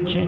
తెచ్చే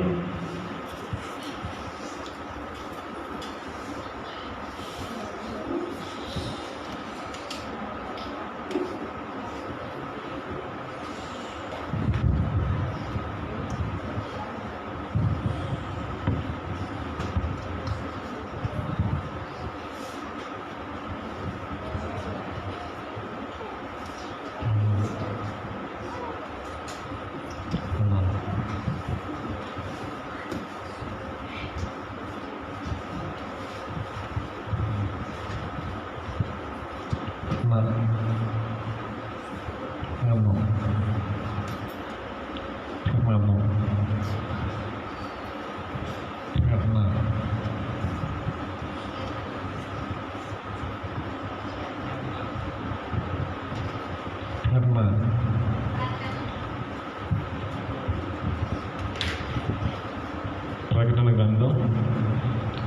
ప్రకటన గ్రంథం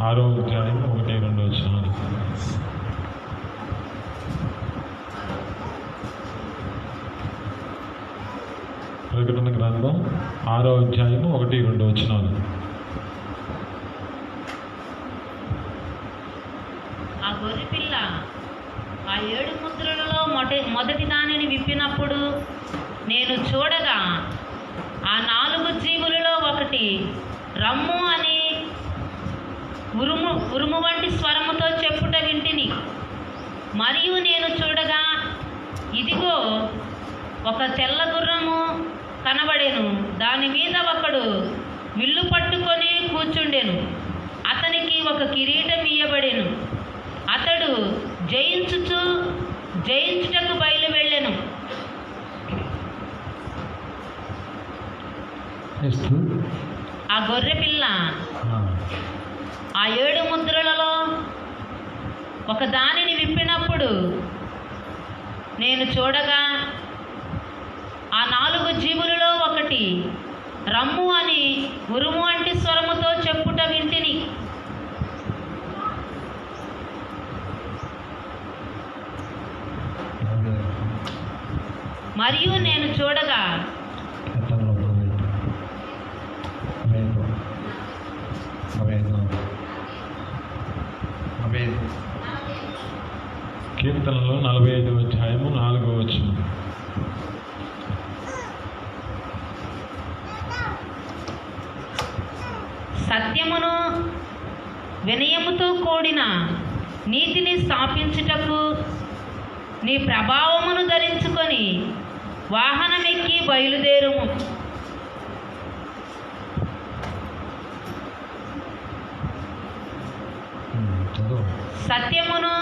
6వ అధ్యాయం 1-2 వచనాలు. ప్రకటన గ్రంథం 6వ అధ్యాయం 1-2 వచనాలు. ఆ గొర్రెపిల్ల ఆ 7 ముద్రలలో మొదటి దానిని విప్పినప్పుడు నేను చూడగా ఆ 4 జీవులలో ఒకటి రమ్ము అని ఉరుము వంటి స్వరముతో చెప్పుట వింటిని. మరియు నేను చూడగా ఇదిగో ఒక తెల్ల గుర్రము కనబడెను. దాని మీద ఒకడు విల్లు పట్టుకొని కూర్చుండెను. అతనికి ఒక కిరీటం ఇయ్యబడెను. అతడు జయించుటకు బయలు వెళ్ళెను. ఆ గొర్రె పిల్ల ఆ 7 ముద్రలలో ఒక దానిని విప్పినప్పుడు నేను చూడగా ఆ 4 జీవులలో ఒకటి రమ్ము అని ఉరుము వంటి స్వరముతో చెప్పుట వింటిని. మరియు నేను చూడగా కీర్తనలో 45వ అధ్యాయము 4వ వచనం. సత్యమును వినయముతో కూడిన నీతిని స్థాపించుటకు నీ ప్రభావమును ధరించుకొని వాహనమెక్కి బయలుదేరుము. సత్యమును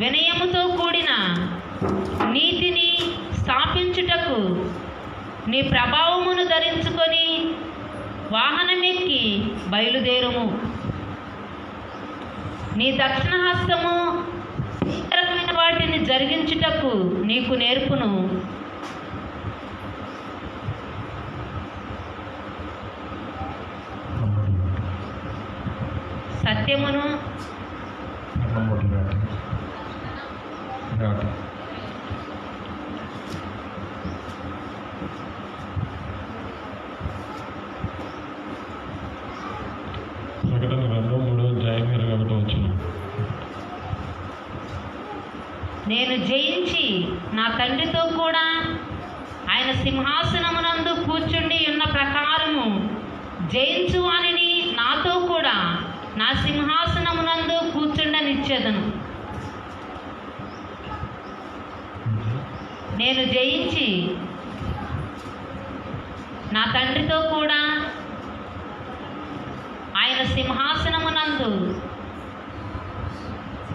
వినయముతో కూడిన నీతిని స్థాపించుటకు నీ ప్రభావమును ధరించుకొని వాహనమెక్కి బయలుదేరుము. నీ దక్షిణ హస్తము ఇతరమైన వాటిని జరిగించుటకు నీకు నేర్పును. సత్యమును ప్రకటన గ్రంథం 3వ అధ్యాయం 21వ వచనం. నేను జయించి నా తండ్రితో కూడా ఆయన సింహాసనమునందు కూర్చుండి ఉన్న ప్రకారము జయించు వానిని నాతో కూడా నా సింహాసనమునందు కూర్చుండనిచ్చేదను. నేను జయించి నా తండ్రితో కూడా ఆయన సింహాసనమునందు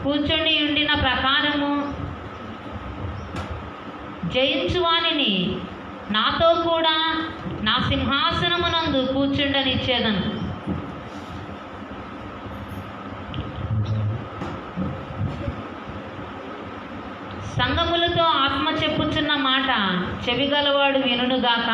కూర్చొని ఉండిన ప్రకారము జయించువానిని నాతో కూడా నా సింహాసనమునందు కూర్చుండనిచ్చేదను. సంగములతో ఆత్మ చెప్పుచున్న మాట చెవిగలవాడు వినుగాక.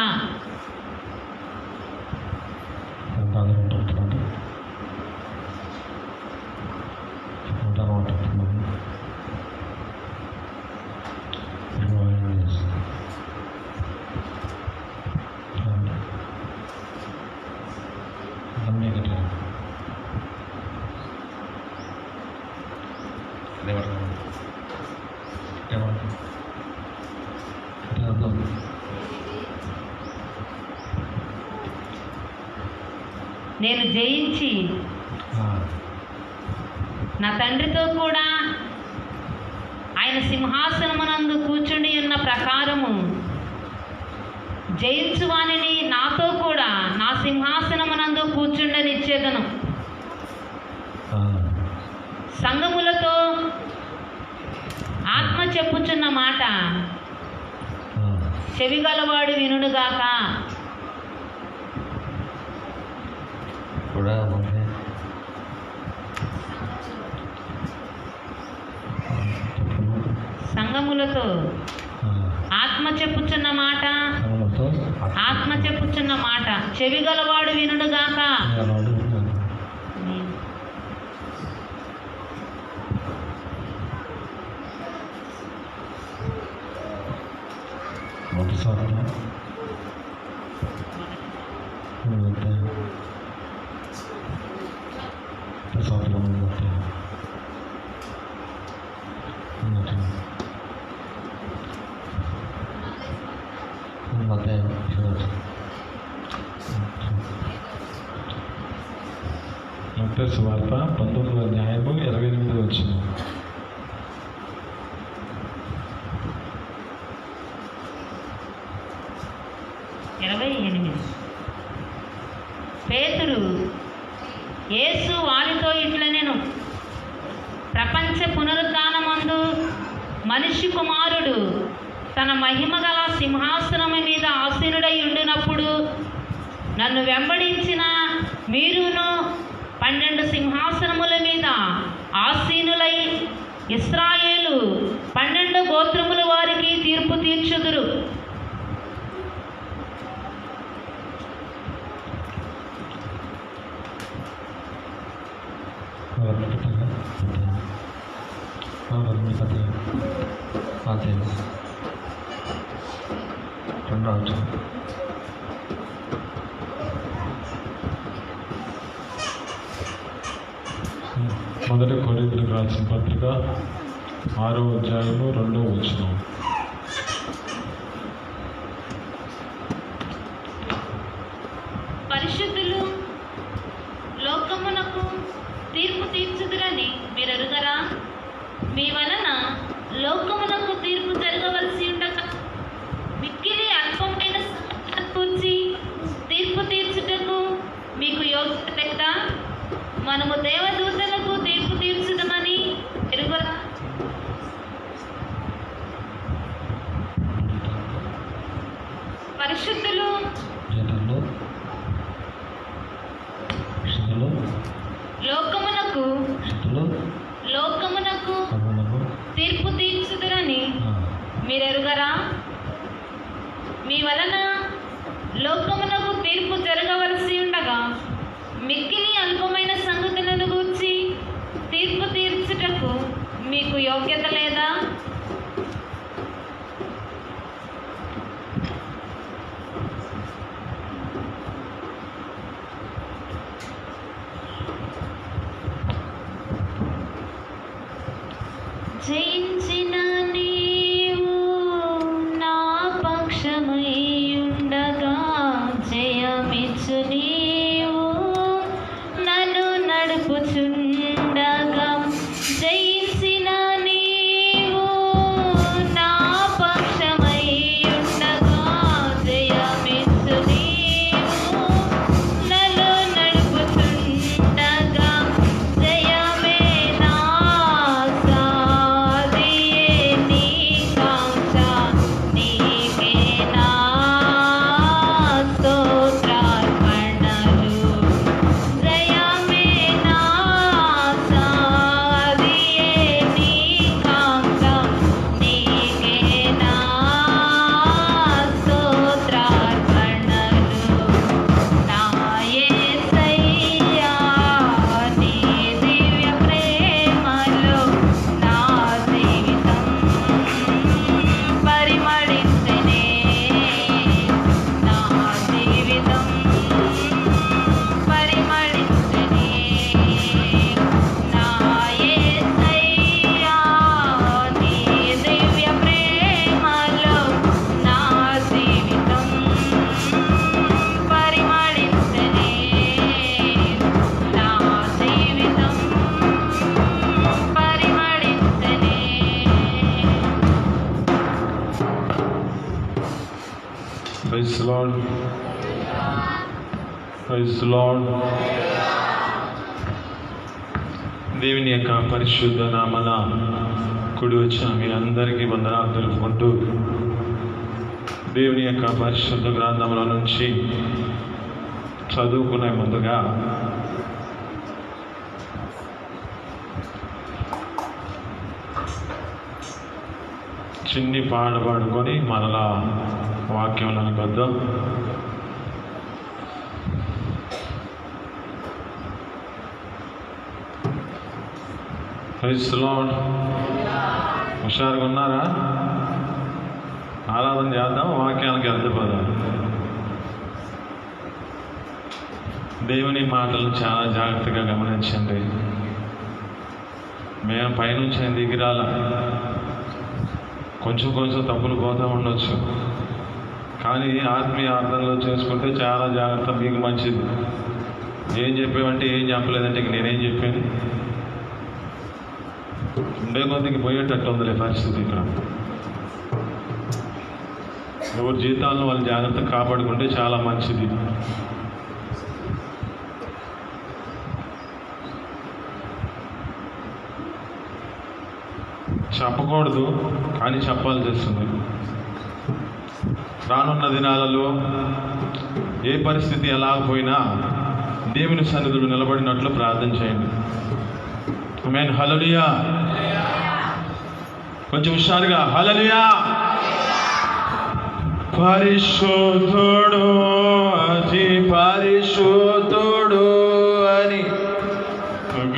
నేను జయించి నా తండ్రితో కూడా ఆయన సింహాసనమునందు కూర్చుని ఉన్న ప్రకారము జయించువానిని నాతో కూడా నా సింహాసనమునందు కూర్చుండనిచ్చేదను. సంఘములతో ఆత్మ చెప్పుచున్న మాట చెవిగలవాడు వినుగాక. సంఘములతో ఆత్మ చెప్పుచున్న మాట చెవిగలవాడు వినుగాక. మత్తయి సువార్త 19వ అధ్యాయము 28వ వచనం. పేతురు యేసు వారితో ఇట్లనెను, ప్రపంచ పునరుద్ధానమందు మనిషి కుమారుడు తన మహిమగల సింహాసనము మీద ఆసీనుడై ఉండినప్పుడు నన్ను వెంబడించిన మీరును 12 సింహాసనముల మీద ఆసీనులై ఇశ్రాయేలు 12 గోత్రముల వారికి తీర్పు తీర్చుదురు. మొదటి కొరింథీయులకు రాసిన పత్రిక 6వ అధ్యాయము 2వ వచనం. పరిశుద్ధులు లోకమునకు తీర్పు తీర్చుదురని మీరెరుగరా? మీ వలన లోకమునకు తీర్పు జరగవలసి ఉండగా మిక్కిలి అల్పమైన కూర్చి తీర్పు తీర్చుటకు మీకు యోగ్యత లేదా? మనము దేవదూతలకు తీర్పు తీర్చుదామని ఎరుగరా? పరిశుద్ధులు లోకమునకు తీర్పు తీర్చుదురని మీరెరుగరా? మీ వలన లోకమునకు తీర్పు జరగవలసి ఉండగా మిక్కిలి అల్పమైన సంగతులను గూర్చి తీర్పు తీర్చుటకు మీకు యోగ్యత లేదా? జయించిన నీవు నా పక్షమై ఉండగా జయమిచ్చు నీవు నన్ను నడుపుచుండగా జయించిన నీవు నా పక్షమై ఉండగా జయమిచ్చు నీవు నన్ను నడుపుచుండగా జయమే నా స్తోత్రార్పణలు జయమే నా ప్రైజ్ లార్డ్. దేవుని యొక్క పరిశుద్ధ నామన కుడి వచ్చిన మీ అందరికీ వందనాలు తెలుపుకుంటూ దేవుని యొక్క పరిశుద్ధ గ్రంథముల నుంచి చదువుకునే ముందుగా చిన్ని పాట పాడుకొని మరలా వాక్యంలోకి వద్దాం. Praise Lord. హుషారుగా ఉన్నారా? ఆరాధన చేద్దాం, వాక్యానికి వెళ్ళిపోదాం. దేవుని మాటలు చాలా జాగ్రత్తగా గమనించండి. మేము పైనుంచి ఆయన దిగిరాల కొంచెం కొంచెం తప్పులు పోతూ ఉండొచ్చు, కానీ ఆత్మీయ అర్థంలో చేసుకుంటే చాలా జాగ్రత్త, మీకు మంచిది. ఏం చెప్పామంటే ఏం చెప్పలేదంటే ఇక నేనేం చెప్పాను, ఉండే కొద్దికి పోయేటట్టు ఉందిలే పరిస్థితి. ఇక్కడ ఎవరి జీవితాలను వాళ్ళు జాగ్రత్తగా కాపాడుకుంటే చాలా మంచిది. చెప్పకూడదు కానీ చెప్పాల్సి వస్తుంది. రానున్న దినాలలో ఏ పరిస్థితి ఎలా పోయినా దేవుని సన్నిధిలో నిలబడినట్లు ప్రార్థన చేయండి. ఆమేన్. హల్లెలూయా. కొంచెం హుషారుగా హల్లెలూయా. పరిశుద్ధుడు అతి పరిశుద్ధుడు అని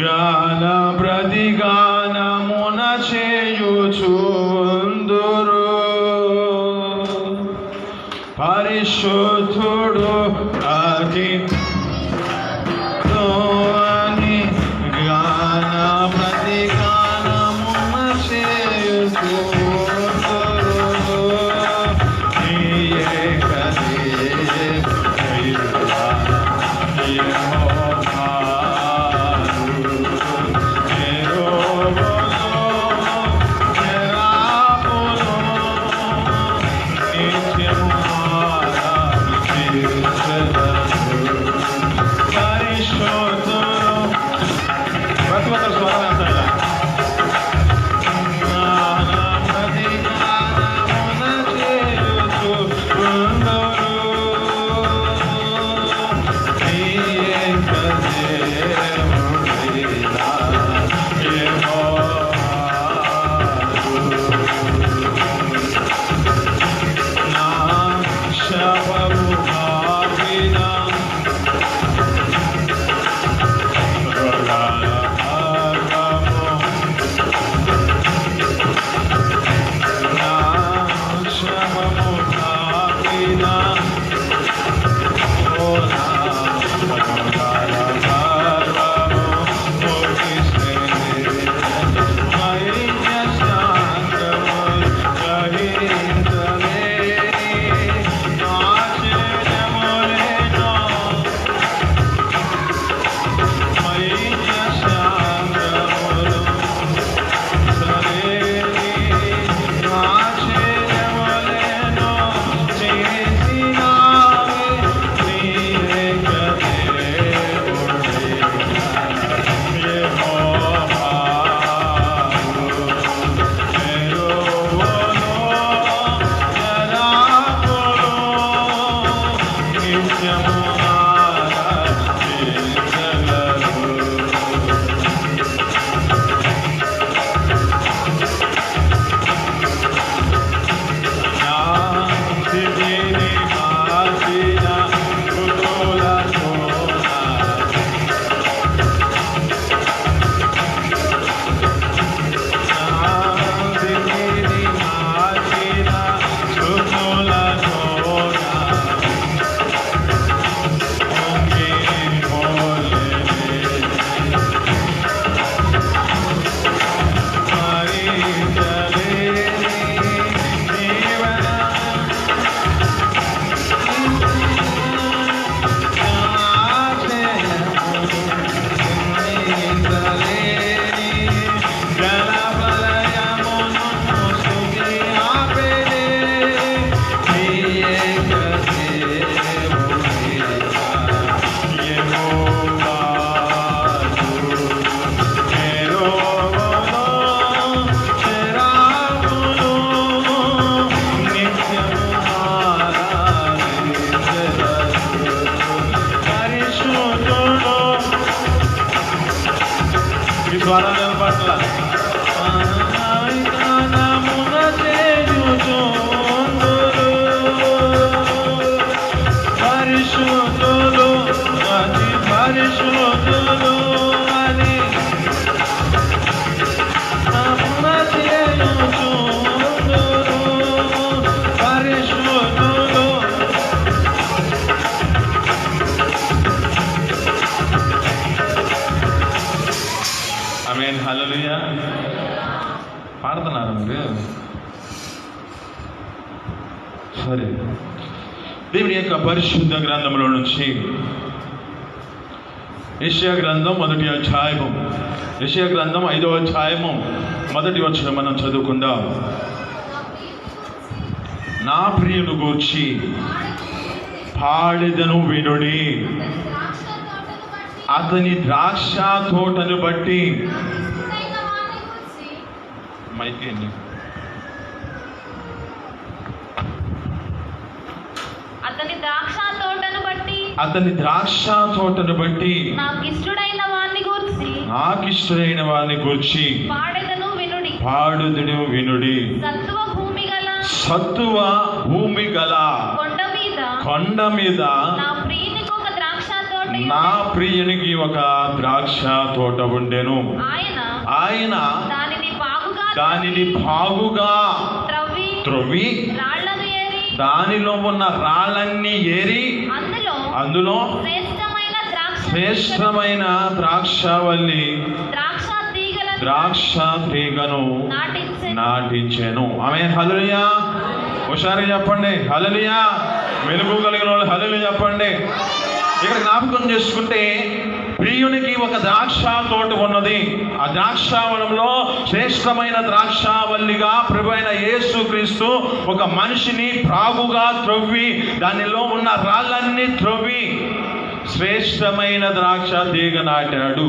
గాన ప్రతిగానమున చేయుచుందురు. పరిశుద్ధుడు అతి అని గాన ప్రతిగానమున చేయుచుందురు. స్వరాల పట్ల పరిశుద్ధులు అతి పరిశుద్ధులు అని పరిశుద్ధులు. ఆమేన్. హల్లెలూయా. పాడుతున్నారు మీరు? సరే. దేవుని యొక్క పరిశుద్ధ గ్రంథంలో నుంచి యెషయా గ్రంథం 1వ అధ్యాయము, యెషయా గ్రంథం 5వ అధ్యాయము 1వ వచనం మనం చదువుకుందాం. నా ప్రియుని గూర్చి పాడెదను వినుడి, అతని ద్రాక్ష తోటను బట్టి. మైకేండి. అతని ద్రాక్ష తోటను బట్టి, అతని ద్రాక్ష తోటను బట్టి నాకిష్టుడైన వాణ్ణి గూర్చి, నాకిష్టుడైన వారిని గూర్చి పాడెదను వినుడి. పాడుదును వినుడి. సత్తువ భూమి గల, సత్తువ భూమి గల కొండ మీద నా ప్రియునికి ఒక ద్రాక్ష తోట, నా ప్రియునికి ఒక ద్రాక్ష తోట ఉండెను. ఆయన దానిని బాగుగా త్రవ్వి దానిలో ఉన్న రాళ్ళన్నీ ఏరి అందులో శ్రేష్టమైన ద్రాక్షవల్లి ద్రాక్ష తీగను నాటించెను. ఆమేన్. హల్లెలూయా. హుషారుగా చెప్పండి హల్లెలూయా. వెలుగు కలిగిన వాళ్ళు హల్లెలూయా చెప్పండి. ఇక్కడ జ్ఞాపకం చేసుకుంటే ప్రియునికి ఒక ద్రాక్ష తోట ఉన్నది. ఆ ద్రాక్షావనంలో శ్రేష్టమైన ద్రాక్షావల్లిగా ప్రభువైన యేసుక్రీస్తు ఒక మనిషిని ప్రాగుగా త్రవ్వి దానిలో ఉన్న రాళ్ళన్నీ త్రవ్వి శ్రేష్టమైన ద్రాక్ష తీగ నాటాడు.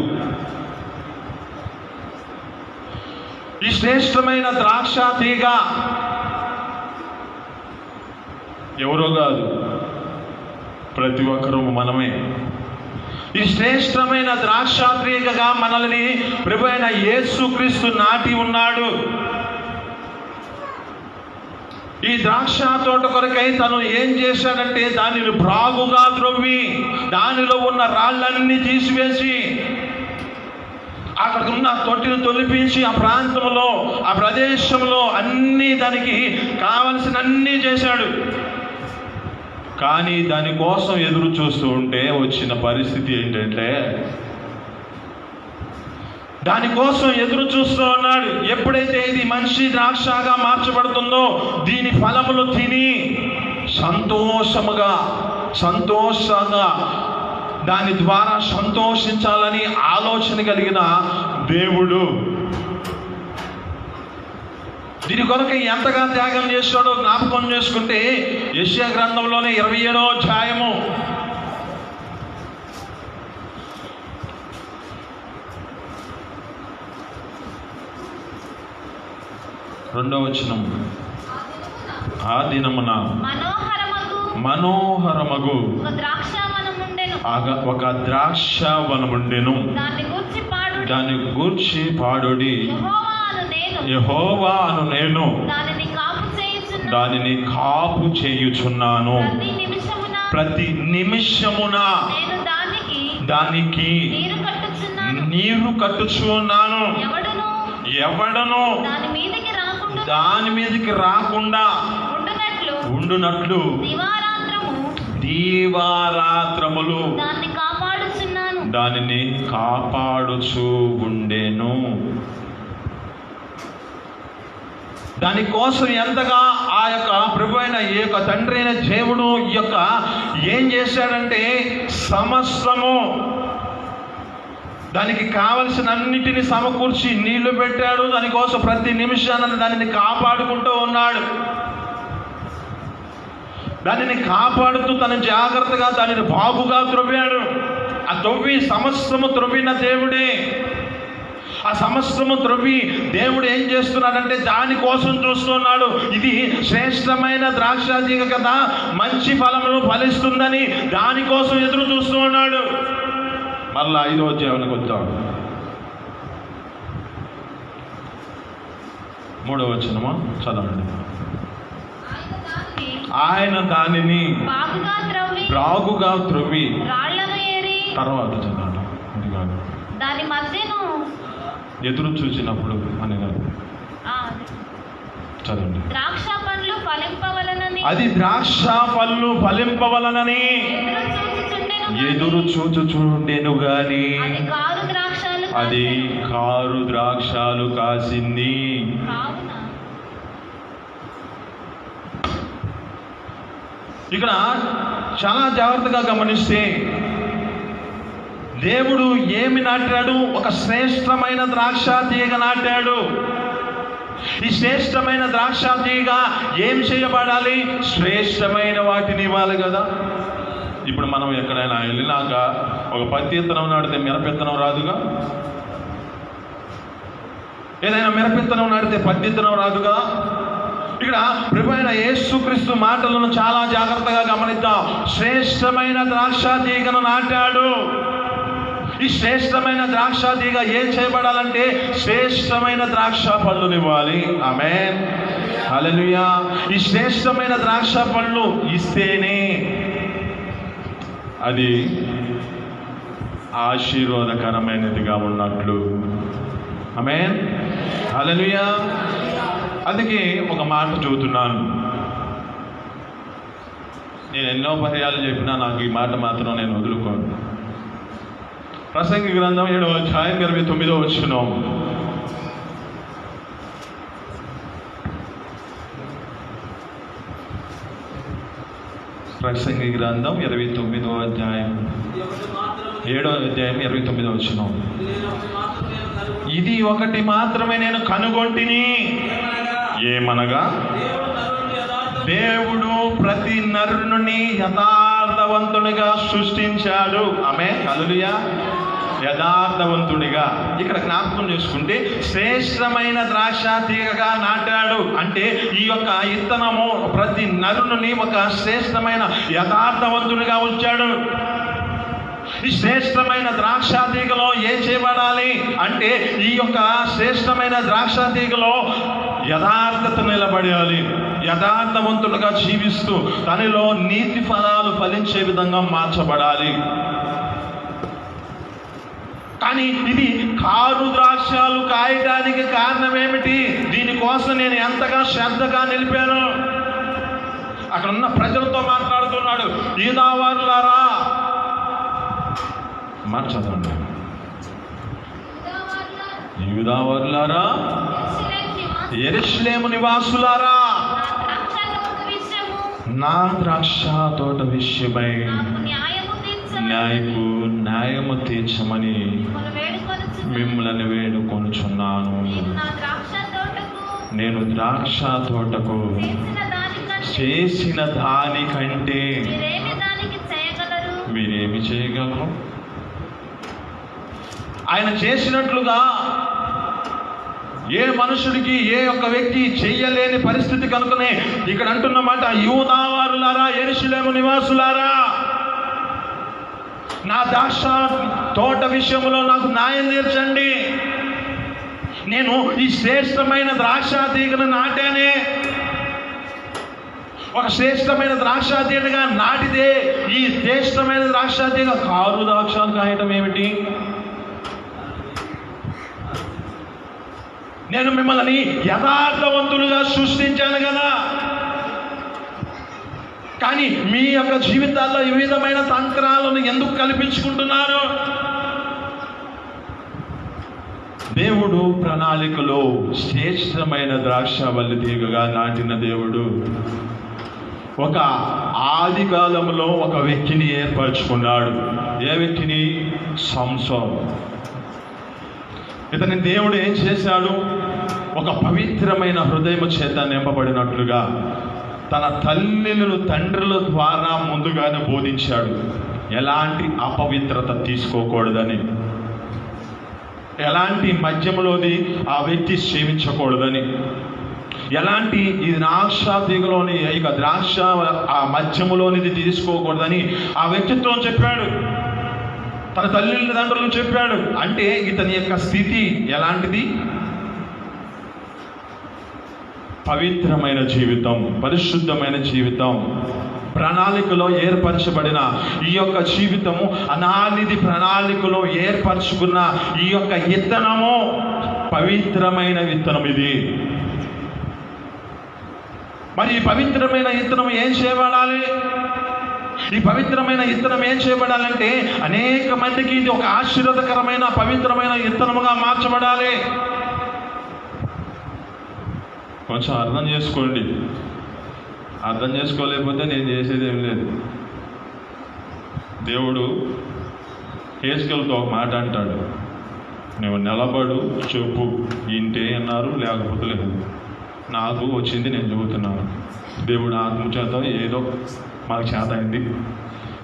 ఈ శ్రేష్టమైన ద్రాక్ష తీగ ఎవరో కాదు, ప్రతి ఒక్కరూ మనమే. ఈ శ్రేష్టమైన ద్రాక్ష తీగగా మనల్ని ప్రభువైన యేసుక్రీస్తు నాటి ఉన్నాడు. ఈ ద్రాక్ష తోట కొరకై తను ఏం చేశాడంటే దానిని ప్రాగుగా త్రవ్వి దానిలో ఉన్న రాళ్ళన్నీ తీసివేసి అక్కడ ఉన్న తొట్టిని తొలిపించి ఆ ప్రాంతంలో ఆ ప్రదేశంలో అన్నీ దానికి కావలసిన అన్నీ చేశాడు. కానీ దానికోసం ఎదురు చూస్తూ ఉంటే వచ్చిన పరిస్థితి ఏంటంటే దానికోసం ఎదురు చూస్తూ ఉన్నాడు. ఎప్పుడైతే ఇది మంచి ద్రాక్షగా మార్చబడుతుందో దీని ఫలములు తిని సంతోషంగా దాని ద్వారా సంతోషించాలని ఆలోచన కలిగిన దేవుడు దీని కొరకు ఎంతగా త్యాగం చేశాడో జ్ఞాపకం చేసుకుంటే యెషయా గ్రంథంలోనే 27వ అధ్యాయము 2వ వచనం. ఆ దినమున మనోహరమగు ఒక ద్రాక్షవనముండెను, దాని గూర్చి పాడుడి. యెహోవా అను నేను దానిని కాపు చేయుచున్నాను, ప్రతి నిమిషమున దానికి నీరు కట్టుచున్నాను, ఎవడను దాని మీదకి రాకుండా ఉండునట్లు దీవారాత్రములు దానిని కాపాడుచు ఉండెను. దానికోసం ఎంతగా ఆ యొక్క ప్రభువైన ఈ యొక్క తండ్రి అయిన దేవుడు ఈ యొక్క ఏం చేశాడంటే సమస్తము దానికి కావలసిన అన్నిటిని సమకూర్చి నీళ్లు పెట్టాడు. దానికోసం ప్రతి నిమిషాన్ని దానిని కాపాడుకుంటూ ఉన్నాడు. దానిని కాపాడుతూ తన జాగ్రత్తగా దానిని బాగుగా త్రవ్వాడు. ఆ త్రవ్వి సమస్తము త్రవ్విన దేవుడే. ఆ సమస్తము త్రవ్వి దేవుడు ఏం చేస్తున్నాడంటే దానికోసం చూస్తున్నాడు. ఇది శ్రేష్టమైన ద్రాక్ష తీగ కదా, మంచి ఫలములు ఫలిస్తుందని దానికోసం ఎదురు చూస్తూ ఉన్నాడు. మళ్ళా 5వ అధ్యాయానికి వచ్చాడు. 3వ వచనమా చదవండి. ఆయన దానిని ఆయన దానిని బాగుగా త్రవ్వి రాళ్లను ఏరి తర్వాత చదవండి. అది కాదు, దాని మధ్యను ఎదురు చూసినప్పుడు అని కాదు, చదవండి. ద్రాక్ష పండ్లు ఫలింపవలనని అది ద్రాక్ష పళ్ళు ఫలింపవలనని ఎదురు చూచుచుండెను గాని అది కారు ద్రాక్షాలు కాసింది. కావున ఇక్కడ చాలా జాగ్రత్తగా గమనిస్తే దేవుడు ఏమి నాటాడు? ఒక శ్రేష్టమైన ద్రాక్ష తీగ నాటాడు. ఈ శ్రేష్టమైన ద్రాక్ష తీగ ఏం చేయబడాలి? శ్రేష్టమైన వాటిని ఇవ్వాలి కదా. ఇప్పుడు మనం ఎక్కడైనా వెళ్ళినాక ఒక పత్తి విత్తనం నాటితే మిరపెత్తనం రాదుగా, ఏదైనా మిరపెత్తనం నాటితే పత్తి విత్తనం రాదుగా. ఇక్కడ ప్రభువైన యేసుక్రీస్తు మాటలను చాలా జాగ్రత్తగా గమనిద్దాం. శ్రేష్టమైన ద్రాక్ష తీగను నాటాడు. ఈ శ్రేష్టమైన ద్రాక్ష తీగ ఏం చేయబడాలంటే శ్రేష్టమైన ద్రాక్ష పళ్ళునివ్వాలి. ఆమేన్, హల్లెలూయా. ఈ శ్రేష్టమైన ద్రాక్ష పళ్ళు ఇస్తేనే అది ఆశీర్వాదకరమైనదిగా ఉన్నట్లు. ఆమేన్, హల్లెలూయా. అందుకే ఒక మాట చెబుతున్నాను. నేను ఎన్నో పర్యాలు చెప్పినా నాకు ఈ మాట మాత్రం నేను వదులుకోను. ప్రసంగి గ్రంథం 7వ అధ్యాయం 29వ వచనం. ప్రసంగి గ్రంథం 29వ అధ్యాయం 7వ అధ్యాయం 29వ వచనం. ఇది ఒకటి మాత్రమే నేను కనుగొంటిని, ఏమనగా దేవుడు ప్రతి నరుని యథార్థవంతునిగా సృష్టించాడు. ఆమేన్, హల్లెలూయా. యథార్థవంతుడిగా ఇక్కడ జ్ఞాపకం చేసుకుంటే శ్రేష్టమైన ద్రాక్ష తీగగా నాటాడు అంటే ఈ యొక్క ఇత్తనము ప్రతి నరుని ఒక శ్రేష్టమైన యథార్థవంతునిగా ఉంచాడు. ఈ శ్రేష్టమైన ద్రాక్ష తీగలో ఏం చేయబడాలి అంటే ఈ యొక్క శ్రేష్టమైన ద్రాక్ష తీగలో యథార్థత నిలబడాలి. యథార్థవంతులుగా జీవిస్తూ తనలో నీతి ఫలాలు ఫలించే విధంగా మార్చబడాలి. కానీ ఇది కారు ద్రాక్షాలు కాయడానికి కారణం ఏమిటి? దీనికోసం నేను ఎంతగా శ్రద్ధగా నిలిపాను. అక్కడ ఉన్న ప్రజలతో మాట్లాడుతున్నాడు. యూదావారులారా, మార్చదండి. యూదావారులారా, యెరూషలేము నివాసులారా, నా ద్రాక్ష తోట విషయమై న్యాయము తీర్చమని మిమ్మల్ని వేడుకొనుచున్నాను. నేను ద్రాక్ష తోటకు చేసిన దానికంటే మీరేమి చేయగలరు? ఆయన చేసినట్లుగా ఏ మనుషుడికి ఏ ఒక్క వ్యక్తి చెయ్యలేని పరిస్థితి కనుకనే ఇక్కడ అంటున్నమాట, యూదావారులారా, యెరూషలేము నివాసులారా, నా ద్రాక్ష తోట విషయంలో నాకు న్యాయం తీర్చండి. నేను ఈ శ్రేష్టమైన ద్రాక్ష తీగను నాటానే. ఒక శ్రేష్టమైన ద్రాక్ష తీగగా నాటితే ఈ శ్రేష్టమైన ద్రాక్ష తీగ కారు ద్రాక్షాలు కాయటం ఏమిటి? నేను మిమ్మల్ని యథార్థవంతులుగా సృష్టించాను కదా. కానీ మీ యొక్క జీవితాల్లో ఈ విధమైన తంత్రాలను ఎందుకు కల్పించుకుంటున్నారు? దేవుడు ప్రణాళికలో శ్రేష్టమైన ద్రాక్షవల్లి తీగగా నాటిన దేవుడు ఒక ఆది కాలంలో ఒక వ్యక్తిని ఏర్పరచుకున్నాడు. ఏ వ్యక్తిని? సంసోను. ఇతని దేవుడు ఏం చేశాడు? ఒక పవిత్రమైన హృదయం చేత నింపబడినట్లుగా తన తల్లులను తండ్రుల ద్వారా ముందుగానే బోధించాడు. ఎలాంటి అపవిత్రత తీసుకోకూడదని, ఎలాంటి మద్యములోది ఆ వ్యక్తి సేవించకూడదని, ఎలాంటి ఈ ద్రాక్ష తీగలోని ఇక ద్రాక్ష ఆ మద్యములోనిది తీసుకోకూడదని ఆ వ్యక్తిత్వం చెప్పాడు. తన తల్లిదండ్రులు చెప్పాడు. అంటే ఇతని యొక్క స్థితి ఎలాంటిది? పవిత్రమైన జీవితం, పరిశుద్ధమైన జీవితం, ప్రణాళికలో ఏర్పరచబడిన ఈ యొక్క జీవితము, అనానిది ప్రణాళికలో ఏర్పరచుకున్న ఈ యొక్క విత్తనము పవిత్రమైన విత్తనం ఇది. మరి ఈ పవిత్రమైన విత్తనం ఏం చేయబడాలి? ఈ పవిత్రమైన విత్తనం ఏం చేయబడాలంటే అనేక మందికి ఇది ఒక ఆశీర్వాదకరమైన పవిత్రమైన విత్తనముగా మార్చబడాలి. కొంచెం అర్థం చేసుకోండి. అర్థం చేసుకోలేకపోతే నేను చేసేది ఏం లేదు. దేవుడు హేస్కేలుతో ఒక మాట అంటాడు, నువ్వు నిలబడు, చెప్పు, ఇంటే అన్నారు, లేకపోతే లేదు. నాకు వచ్చింది నేను చెబుతున్నాను. దేవుడు ఆత్మ చేత ఏదో మాకు చేత అయింది,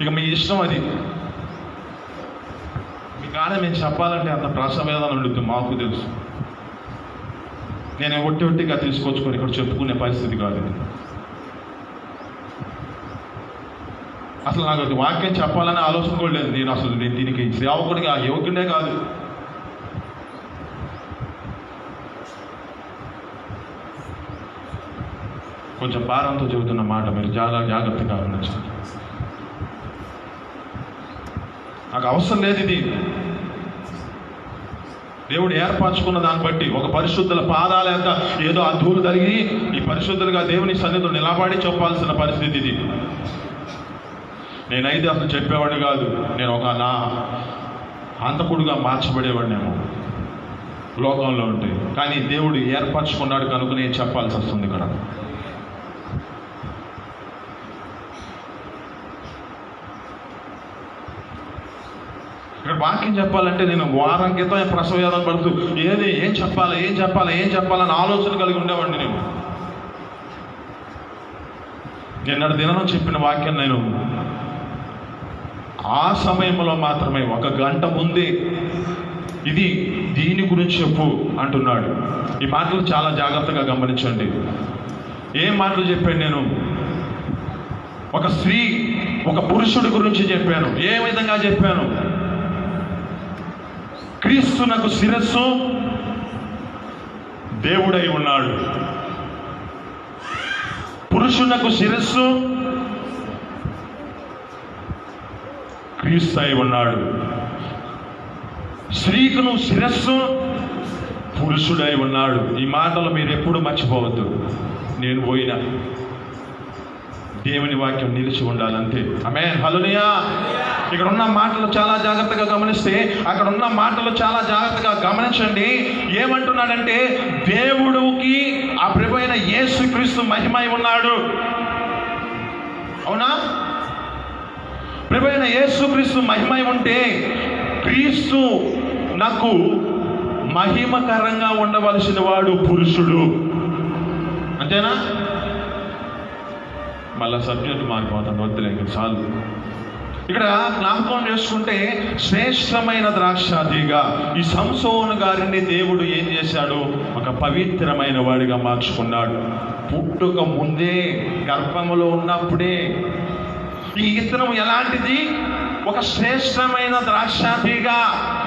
ఇక మీ ఇష్టం. అది మీ కానీ మేము చెప్పాలంటే అంత ప్రాసవేదన ఉండుద్ది, మాకు తెలుసు. నేను ఒట్టిగా తీసుకొచ్చుకొని ఇక్కడ చెప్పుకునే పరిస్థితి కాదు ఇది. అసలు నాకు అది వాక్యం చెప్పాలనే ఆలోచన కూడా లేదు. నేను అసలు దీనికి సేవకుడిగా యోగ్యుడే కాదు. కొంచెం భారంతో చెబుతున్న మాట మీరు చాలా జాగ్రత్తగా ఉండొచ్చు. నాకు అవసరం లేదు ఇది. దేవుడు ఏర్పరచుకున్న దాన్ని బట్టి ఒక పరిశుద్ధుల పాదాల యొక్క ఏదో ఆ ధూళి తగిలి ఈ పరిశుద్ధులుగా దేవుని సన్నిధిలో నిలబడి చెప్పాల్సిన పరిస్థితి ఇది. నేనైతే అసలు చెప్పేవాడిని కాదు. నేను ఒక నా హంతకుడుగా మార్చబడేవాడినేమో లోకంలో ఉంటే. కానీ దేవుడు ఏర్పరచుకున్నాడు కనుక నేను చెప్పాల్సి వస్తుంది. ఇక్కడ వాక్యం చెప్పాలంటే నేను వారం క్రితం ప్రసవేదన పడుతూ ఏం చెప్పాలని ఆలోచన కలిగి ఉండేవాడిని. నేను నిన్నటి దినం చెప్పిన వాక్యం నేను ఆ సమయంలో మాత్రమే 1 గంట ముందే దీని గురించి చెప్పు అంటున్నాడు. ఈ మాటలు చాలా జాగ్రత్తగా గమనించండి. ఏం మాటలు చెప్పాను నేను? ఒక స్త్రీ, ఒక పురుషుడి గురించి చెప్పాను. ఏ విధంగా చెప్పాను? క్రీస్తునకు శిరస్సు దేవుడై ఉన్నాడు, పురుషునకు శిరస్సు క్రీస్తు అయి ఉన్నాడు, స్త్రీకును శిరస్సు పురుషుడై ఉన్నాడు. ఈ మాటలు మీరు ఎప్పుడు మర్చిపోవద్దు. నేను పోయినా దేవుని వాక్యం నిలిచి ఉండాలంతే. ఆమేన్, హల్లెలూయా. ఇక్కడ ఉన్న మాటలు చాలా జాగ్రత్తగా గమనిస్తే, అక్కడ ఉన్న మాటలు చాలా జాగ్రత్తగా గమనించండి. ఏమంటున్నాడంటే దేవుడికి ఆ ప్రభు అయిన యేసుక్రీస్తు మహిమై ఉన్నాడు. అవునా? ప్రభు అయిన యేసుక్రీస్తు మహిమై ఉంటే క్రీస్తు నాకు మహిమకరంగా ఉండవలసిన వాడు పురుషుడు. అంతేనా? మళ్ళా సబ్జెక్ట్ మారిపోతాను, వద్దులేక చాలు. ఇక్కడ జ్ఞాపకం చేసుకుంటే శ్రేష్టమైన ద్రాక్షాతీగా ఈ సంసోను గారిని దేవుడు ఏం చేశాడు? ఒక పవిత్రమైన వాడిగా మార్చుకున్నాడు. పుట్టుక ముందే, గర్భములో ఉన్నప్పుడే. ఈ ఇత్తనం ఎలాంటిది? ఒక శ్రేష్టమైన ద్రాక్షాతీగా.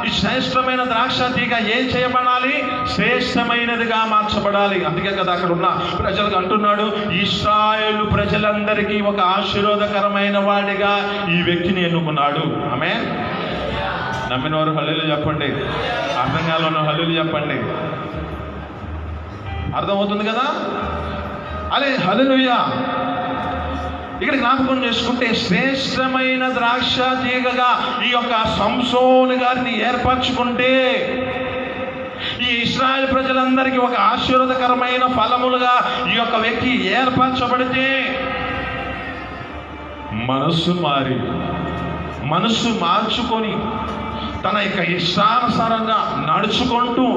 ఈ శ్రేష్టమైన ద్రాక్షాతీగా ఏం చేయబడాలి? శ్రేష్టమైనదిగా మార్చబడాలి. అందుకే కదా అక్కడ ఉన్న ప్రజలకు అంటున్నాడు, ఇశ్రాయేలు ప్రజలందరికీ ఒక ఆశీర్వాదకరమైన వాడిగా ఈ వ్యక్తిని ఎన్నుకున్నాడు. ఆమేన్. నమ్మిన వారు హల్లెలూయా చెప్పండి. అర్థం కావాలన్న హల్లెలూయా చెప్పండి. అర్థమవుతుంది కదా? అదే హల్లెలూయా. ఇక్కడ జ్ఞాపకం చేసుకుంటే శ్రేష్టమైన ద్రాక్ష తీగగా ఈ యొక్క సంసోను గారిని ఏర్పరచుకుంటే, ఈ ఇశ్రాయేలు ప్రజలందరికీ ఒక ఆశీర్వాదకరమైన ఫలములుగా ఈ యొక్క వ్యక్తి ఏర్పరచబడితే, మనస్సు మార్చుకొని తన యొక్క ఇష్టానుసారంగా నడుచుకుంటూ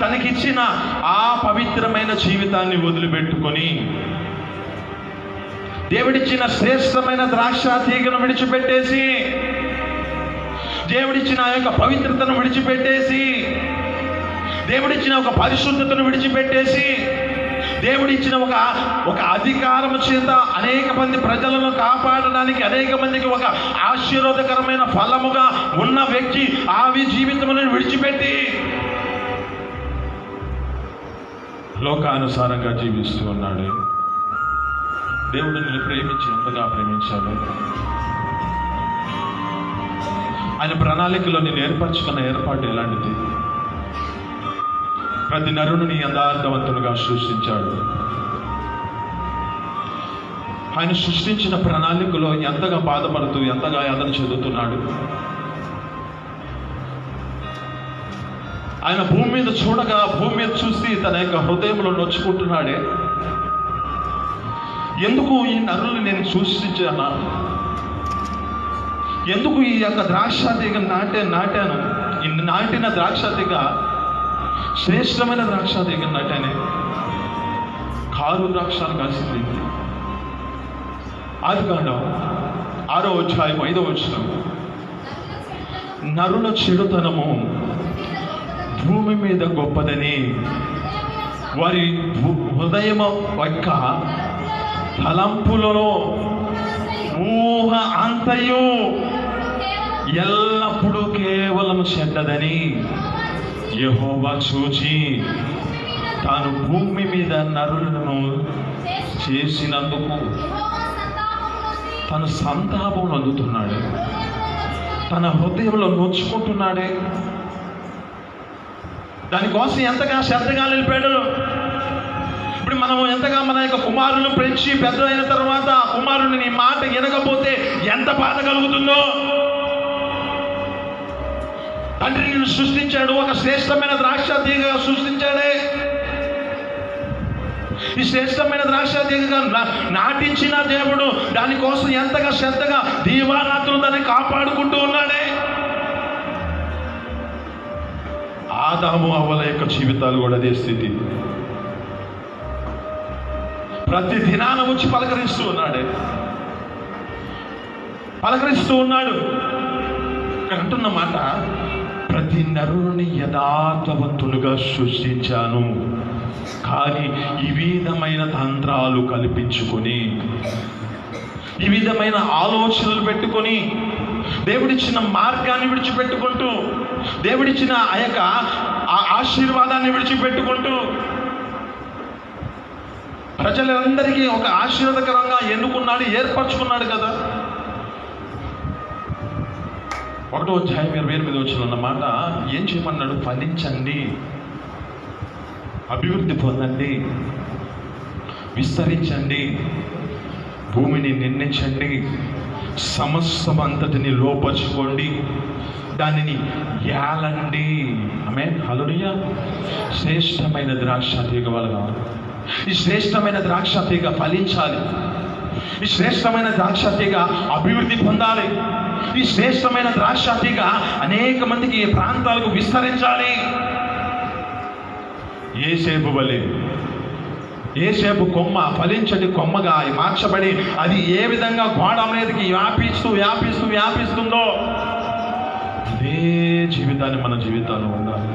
తనకిచ్చిన ఆ పవిత్రమైన జీవితాన్ని వదిలిపెట్టుకొని దేవుడిచ్చిన శ్రేష్టమైన ద్రాక్ష తీగను విడిచిపెట్టేసి, దేవుడిచ్చిన ఆ యొక్క పవిత్రతను విడిచిపెట్టేసి, దేవుడిచ్చిన ఒక పరిశుద్ధతను విడిచిపెట్టేసి, దేవుడిచ్చిన ఒక అధికారం చేత అనేక మంది ప్రజలను కాపాడడానికి, అనేక మందికి ఒక ఆశీర్వాదకరమైన ఫలముగా ఉన్న వ్యక్తి ఆ జీవితములను విడిచిపెట్టి లోకానుసారంగా జీవిస్తూ ఉన్నాడు. దేవుడు నిన్ను ప్రేమించి ఎంతగా ప్రేమించాడు. ఆయన ప్రణాళికలో నేను ఏర్పరచుకున్న ఏర్పాటు ఎలాంటిది? ప్రతి నరుని యథార్థవంతునిగా సృష్టించాడు. ఆయన సృష్టించిన ప్రణాళికలో ఎంతగా బాధపడుతూ ఎంతగా యాతన చెందుతున్నాడు. ఆయన భూమి మీద చూడగా, భూమి మీద చూసి తన యొక్క హృదయంలో నొచ్చుకుంటున్నాడే. ఎందుకు ఈ నరుల్ని నేను సృష్టించానా? ఎందుకు ఈ యొక్క ద్రాక్ష తీగ నాటాను? ఈ నాటిన ద్రాక్ష తీగ శ్రేష్టమైన ద్రాక్ష తీగ నాటానే. కారు ద్రాక్షలు కాసింది. ఆదికాండం 6వ అధ్యాయం 5వ వచనం. నరుల చెడుతనము భూమి మీద గొప్పదని వారి హృదయం యొక్క తలంపులలో ఊహ అంతయు ఎల్లప్పుడూ కేవలం చెడ్డదని యెహోవా చూచి తాను భూమి మీద నరులను చేసినందుకు తను సంతాపం అందుతున్నాడు. తన హృదయంలో నొచ్చుకుంటున్నాడే. దానికోసం ఎంతగా శ్రద్ధగా నిలిపాడు. ఇప్పుడు మనం ఎంతగా మన యొక్క కుమారులను పెంచి పెద్ద అయిన తర్వాత ఆ కుమారుని నీ మాట వినకపోతే ఎంత బాధ కలుగుతుందో. తండ్రి నిన్ను సృష్టించాడు, ఒక శ్రేష్టమైన ద్రాక్ష తీగగా సృష్టించాడే. ఈ శ్రేష్టమైన ద్రాక్ష తీగగా నాటించిన దేవుడు దానికోసం ఎంతగా శ్రద్ధగా దీవారాత్రులు దాన్ని కాపాడుకుంటూ ఉన్నాడే. ఆదాము అవ్వల యొక్క జీవితాలు కూడా అదే స్థితి. ప్రతి దినాన వచ్చి పలకరిస్తూ ఉన్నాడు. ఇక్కడ అంటున్న మాట, ప్రతి నరుని యథార్థవంతులుగా సృష్టించాను, కానీ ఈ విధమైన తంత్రాలు కల్పించుకొని, ఈ విధమైన ఆలోచనలు పెట్టుకొని, దేవుడిచ్చిన మార్గాన్ని విడిచిపెట్టుకుంటూ, దేవుడిచ్చిన ఆ యొక్క ఆశీర్వాదాన్ని విడిచిపెట్టుకుంటూ, ప్రజలందరికీ ఒక ఆశీర్వాదకరంగా ఎన్నుకున్నాడు, ఏర్పరచుకున్నాడు కదా. 1వ అధ్యాయం 28వ వచనం అన్నమాట. ఏం చెప్పన్నాడు? ఫలించండి, అభివృద్ధి పొందండి, విస్తరించండి, భూమిని నిర్ణయించండి, సమస్తమంతటిని లోపరుచుకోండి, దానిని ఏలండి. ఆమేన్, హల్లెలూయా. శ్రేష్టమైన ద్రాక్ష తీగ వలన ఈ శ్రేష్టమైన ద్రాక్ష తీగ ఫలించాలి. ఈ శ్రేష్టమైన ద్రాక్ష తీగ అభివృద్ధి పొందాలి. ఈ శ్రేష్టమైన ద్రాక్ష తీగ అనేక మందికి ప్రాంతాలకు విస్తరించాలి. యేసేపు వలె, యేసేపు కొమ్మ ఫలించటి కొమ్మగా మార్చబడి అది ఏ విధంగా గోడ మీదకి వ్యాపిస్తుందో అదే జీవితాన్ని మన జీవితాల్లో ఉండాలి.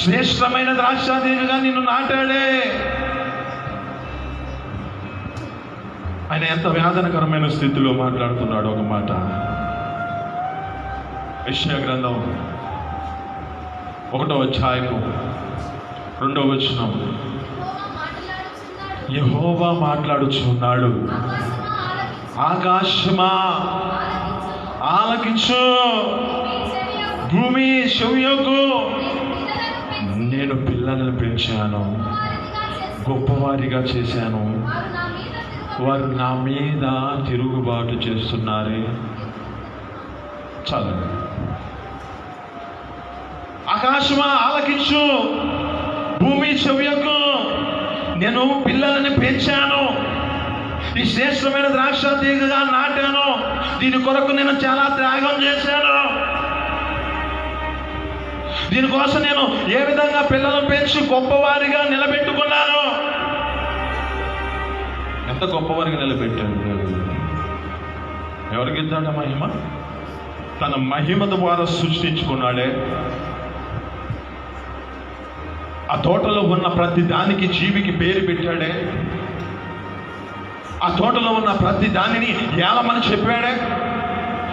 శ్రేష్టమైన ద్రాక్ష తీగగా నిన్ను నాటాడే. ఆయన ఎంత వేదనకరమైన స్థితిలో మాట్లాడుతున్నాడు. ఒక మాట, యెషయా గ్రంథం 1వ అధ్యాయము 2వ వచనం. యెహోవా మాట్లాడుచున్నాడు, ఆకాశమా ఆలకించు, భూమి చెవియొగ్గు. నేను పిల్లలను పెంచాను, గొప్పవారిగా చేశాను, వారు నా మీద తిరుగుబాటు చేస్తున్నారే. చాలు. ఆకాశమా ఆలకించు, భూమి చెవియొగ్గు. నేను పిల్లలని పెంచాను, ఈ శ్రేష్టమైన ద్రాక్ష తీగగా నాటాను, దీని కొరకు నేను చాలా త్యాగం చేశాను. దీనికోసం నేను ఏ విధంగా పిల్లలను పెంచి గొప్పవారిగా నిలబెట్టుకున్నాను. ఎంత గొప్పవారిగా నిలబెట్టాడు దేవుడు. ఎవరికి ఇద్దాడ మహిమ? తన మహిమ ద్వారా సృష్టించుకున్నాడే. ఆ తోటలో ఉన్న ప్రతి దానికి జీవికి పేరు పెట్టాడే. ఆ తోటలో ఉన్న ప్రతి దానిని ఏలమని చెప్పాడే.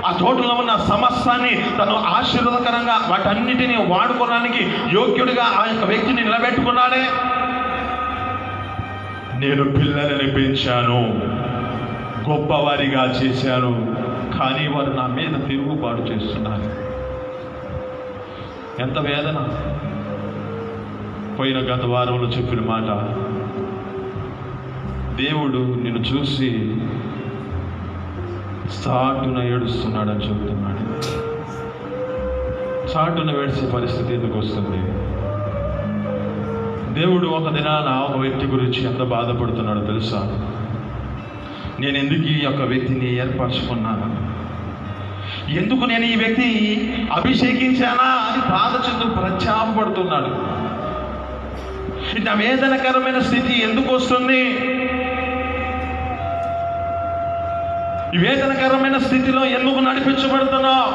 ఆ తోటలో ఉన్న సమస్తాన్ని తను ఆశీర్వాదకరంగా వాటన్నిటిని వాడుకోవడానికి యోగ్యుడిగా ఆ యొక్క వ్యక్తిని నిలబెట్టుకున్నాడే. నేను పిల్లలని పెంచాను, గొప్పవారిగా చేశాను, కానీ వారు నా మీద తిరుగుబాటు చేస్తున్నారు. ఎంత వేదన! పోయిన గత వారంలో చెప్పిన మాట, దేవుడు నిన్ను చూసి చాటున ఏడుస్తున్నాడని చెబుతున్నాడు. చాటున ఏడ్చే పరిస్థితి ఎందుకు వస్తుంది? దేవుడు ఒక దినాన ఒక వ్యక్తి గురించి ఎంత బాధపడుతున్నాడో తెలుసా? నేను ఎందుకు ఈ యొక్క వ్యక్తిని ఏర్పరచుకున్నాను, ఎందుకు నేను ఈ వ్యక్తి అభిషేకించానా అని బాధ చెందు ప్రత్యాపడుతున్నాడు. ఇంత వేదనకరమైన స్థితి ఎందుకు వస్తుంది? ఈ వేదనకరమైన స్థితిలో ఎందుకు నడిపించబడుతున్నావు?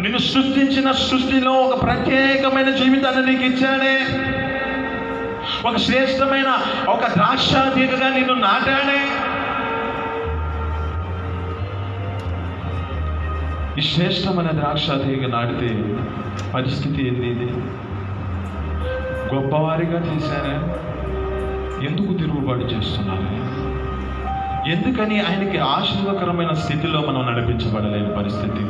నిన్ను సృష్టించిన సృష్టిలో ఒక ప్రత్యేకమైన జీవితాన్ని నీకు ఇచ్చాడే, ఒక శ్రేష్టమైన ఒక ద్రాక్ష తీగగా నిన్ను నాటాడే. ఈ శ్రేష్టమైన ద్రాక్ష తీగ నాటితే పరిస్థితి ఏంది? ఇది గొప్పవారిగా చేశానే, ఎందుకు తిరుగుబాటు చేస్తున్నారు? ఎందుకని ఆయనకి ఆశీర్వకరమైన స్థితిలో మనం నడిపించబడలేని పరిస్థితి?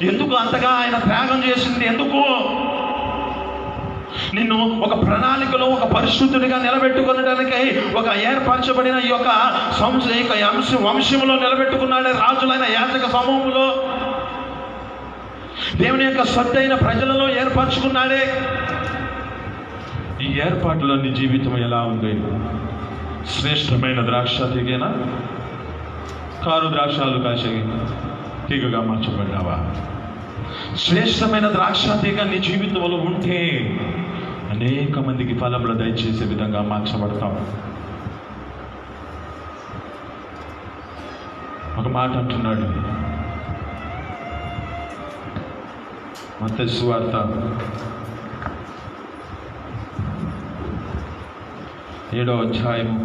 ఎందుకు అంతగా ఆయన త్యాగం చేసింది? ఎందుకు నిన్ను ఒక ప్రణాళికలో ఒక పరిశుద్ధుడిగా నిలబెట్టుకునడానికి ఒక ఏర్పరచబడిన ఈ యొక్క వంశంలో నిలబెట్టుకున్నాడే, రాజులైన యాజక సమూహంలో దేవుని యొక్క సొత్తైన ప్రజలలో ఏర్పరచుకున్నాడే. ఈ ఏర్పాటులో నీ జీవితం ఎలా ఉంది? శ్రేష్టమైన ద్రాక్ష తీగేనా, కారు ద్రాక్షాలు కాసే తీగగా మార్చబడ్డావా? శ్రేష్టమైన ద్రాక్ష తీగ నీ జీవితంలో ఉంటే అనేక మందికి ఫలములు దయచేసే విధంగా మార్చబడతావు. ఒక మాట అంటున్నాడు మత్తయి సువార్త 7వ అధ్యాయము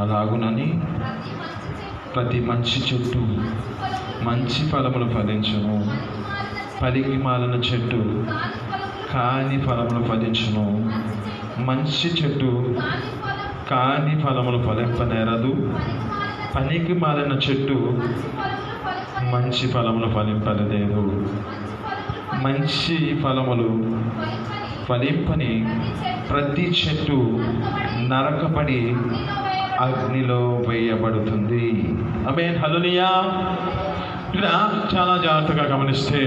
'అలాగునని ప్రతి మంచి చెట్టు మంచి ఫలములు ఫలించును, పలికి మాలిన చెట్టు కాని ఫలములు ఫలించును. మంచి చెట్టు కాని ఫలములు ఫలింపనేరదు, పనికి మాలిన చెట్టు మంచి ఫలములు ఫలింపలేదు. మంచి ఫలములు ఫలింపని ప్రతి చెట్టు నరకబడి అగ్నిలో వేయబడుతుంది. ఆమేన్, హల్లెలూయా. ఇక్కడ చాలా జాగ్రత్తగా గమనిస్తే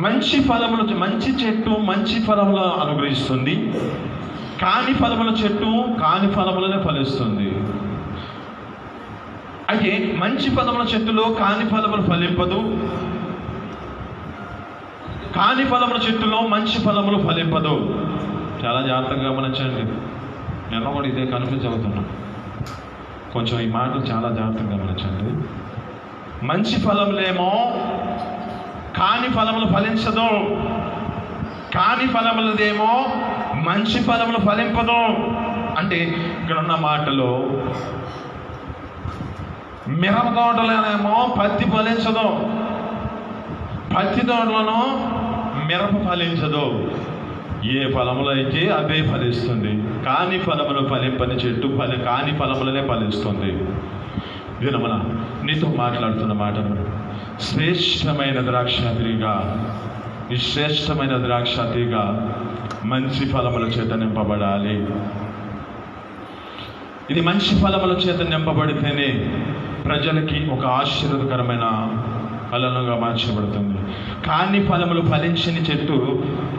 మంచి ఫలములు, మంచి చెట్టు మంచి ఫలములు అనుగ్రహిస్తుంది, కాని ఫలముల చెట్టు కాని ఫలములనే ఫలిస్తుంది. అయితే మంచి ఫలముల చెట్టులో కాని ఫలములు ఫలింపదు, కాని ఫలముల చెట్టులో మంచి ఫలములు ఫలింపదు. చాలా జాగ్రత్తగా గమనించండి. నేను కూడా ఇదే కన్ఫ్యూజ్ అవుతున్నా. కొంచెం ఈ మాటలు చాలా జాగ్రత్తగా గమనించండి. మంచి ఫలములేమో కాని ఫలములు ఫలించదు, కాని ఫలములదేమో మంచి ఫలములు ఫలింపదు. అంటే ఇక్కడ ఉన్న మాటలో మిరప తోటలోనేమో పత్తి ఫలించదు, పత్తి తోటలోనో మిరప ఫలించదు. ఏ ఫలములు అయితే అవే ఫలిస్తుంది, కాని ఫలములు ఫలింపని చెట్టు కాని ఫలములనే ఫలిస్తుంది. వినమన నీతో మాట్లాడుతున్న మాటను శ్రేష్టమైన ద్రాక్షాతిగా, ఈ శ్రేష్టమైన ద్రాక్షాతిగా మంచి ఫలముల చేత నింపబడాలి. ఇది మంచి ఫలముల చేత నింపబడితేనే ప్రజలకి ఒక ఆశీర్వాదకరమైన ఫలముగా మార్చబడుతుంది. కాని ఫలములు ఫలించని చెట్టు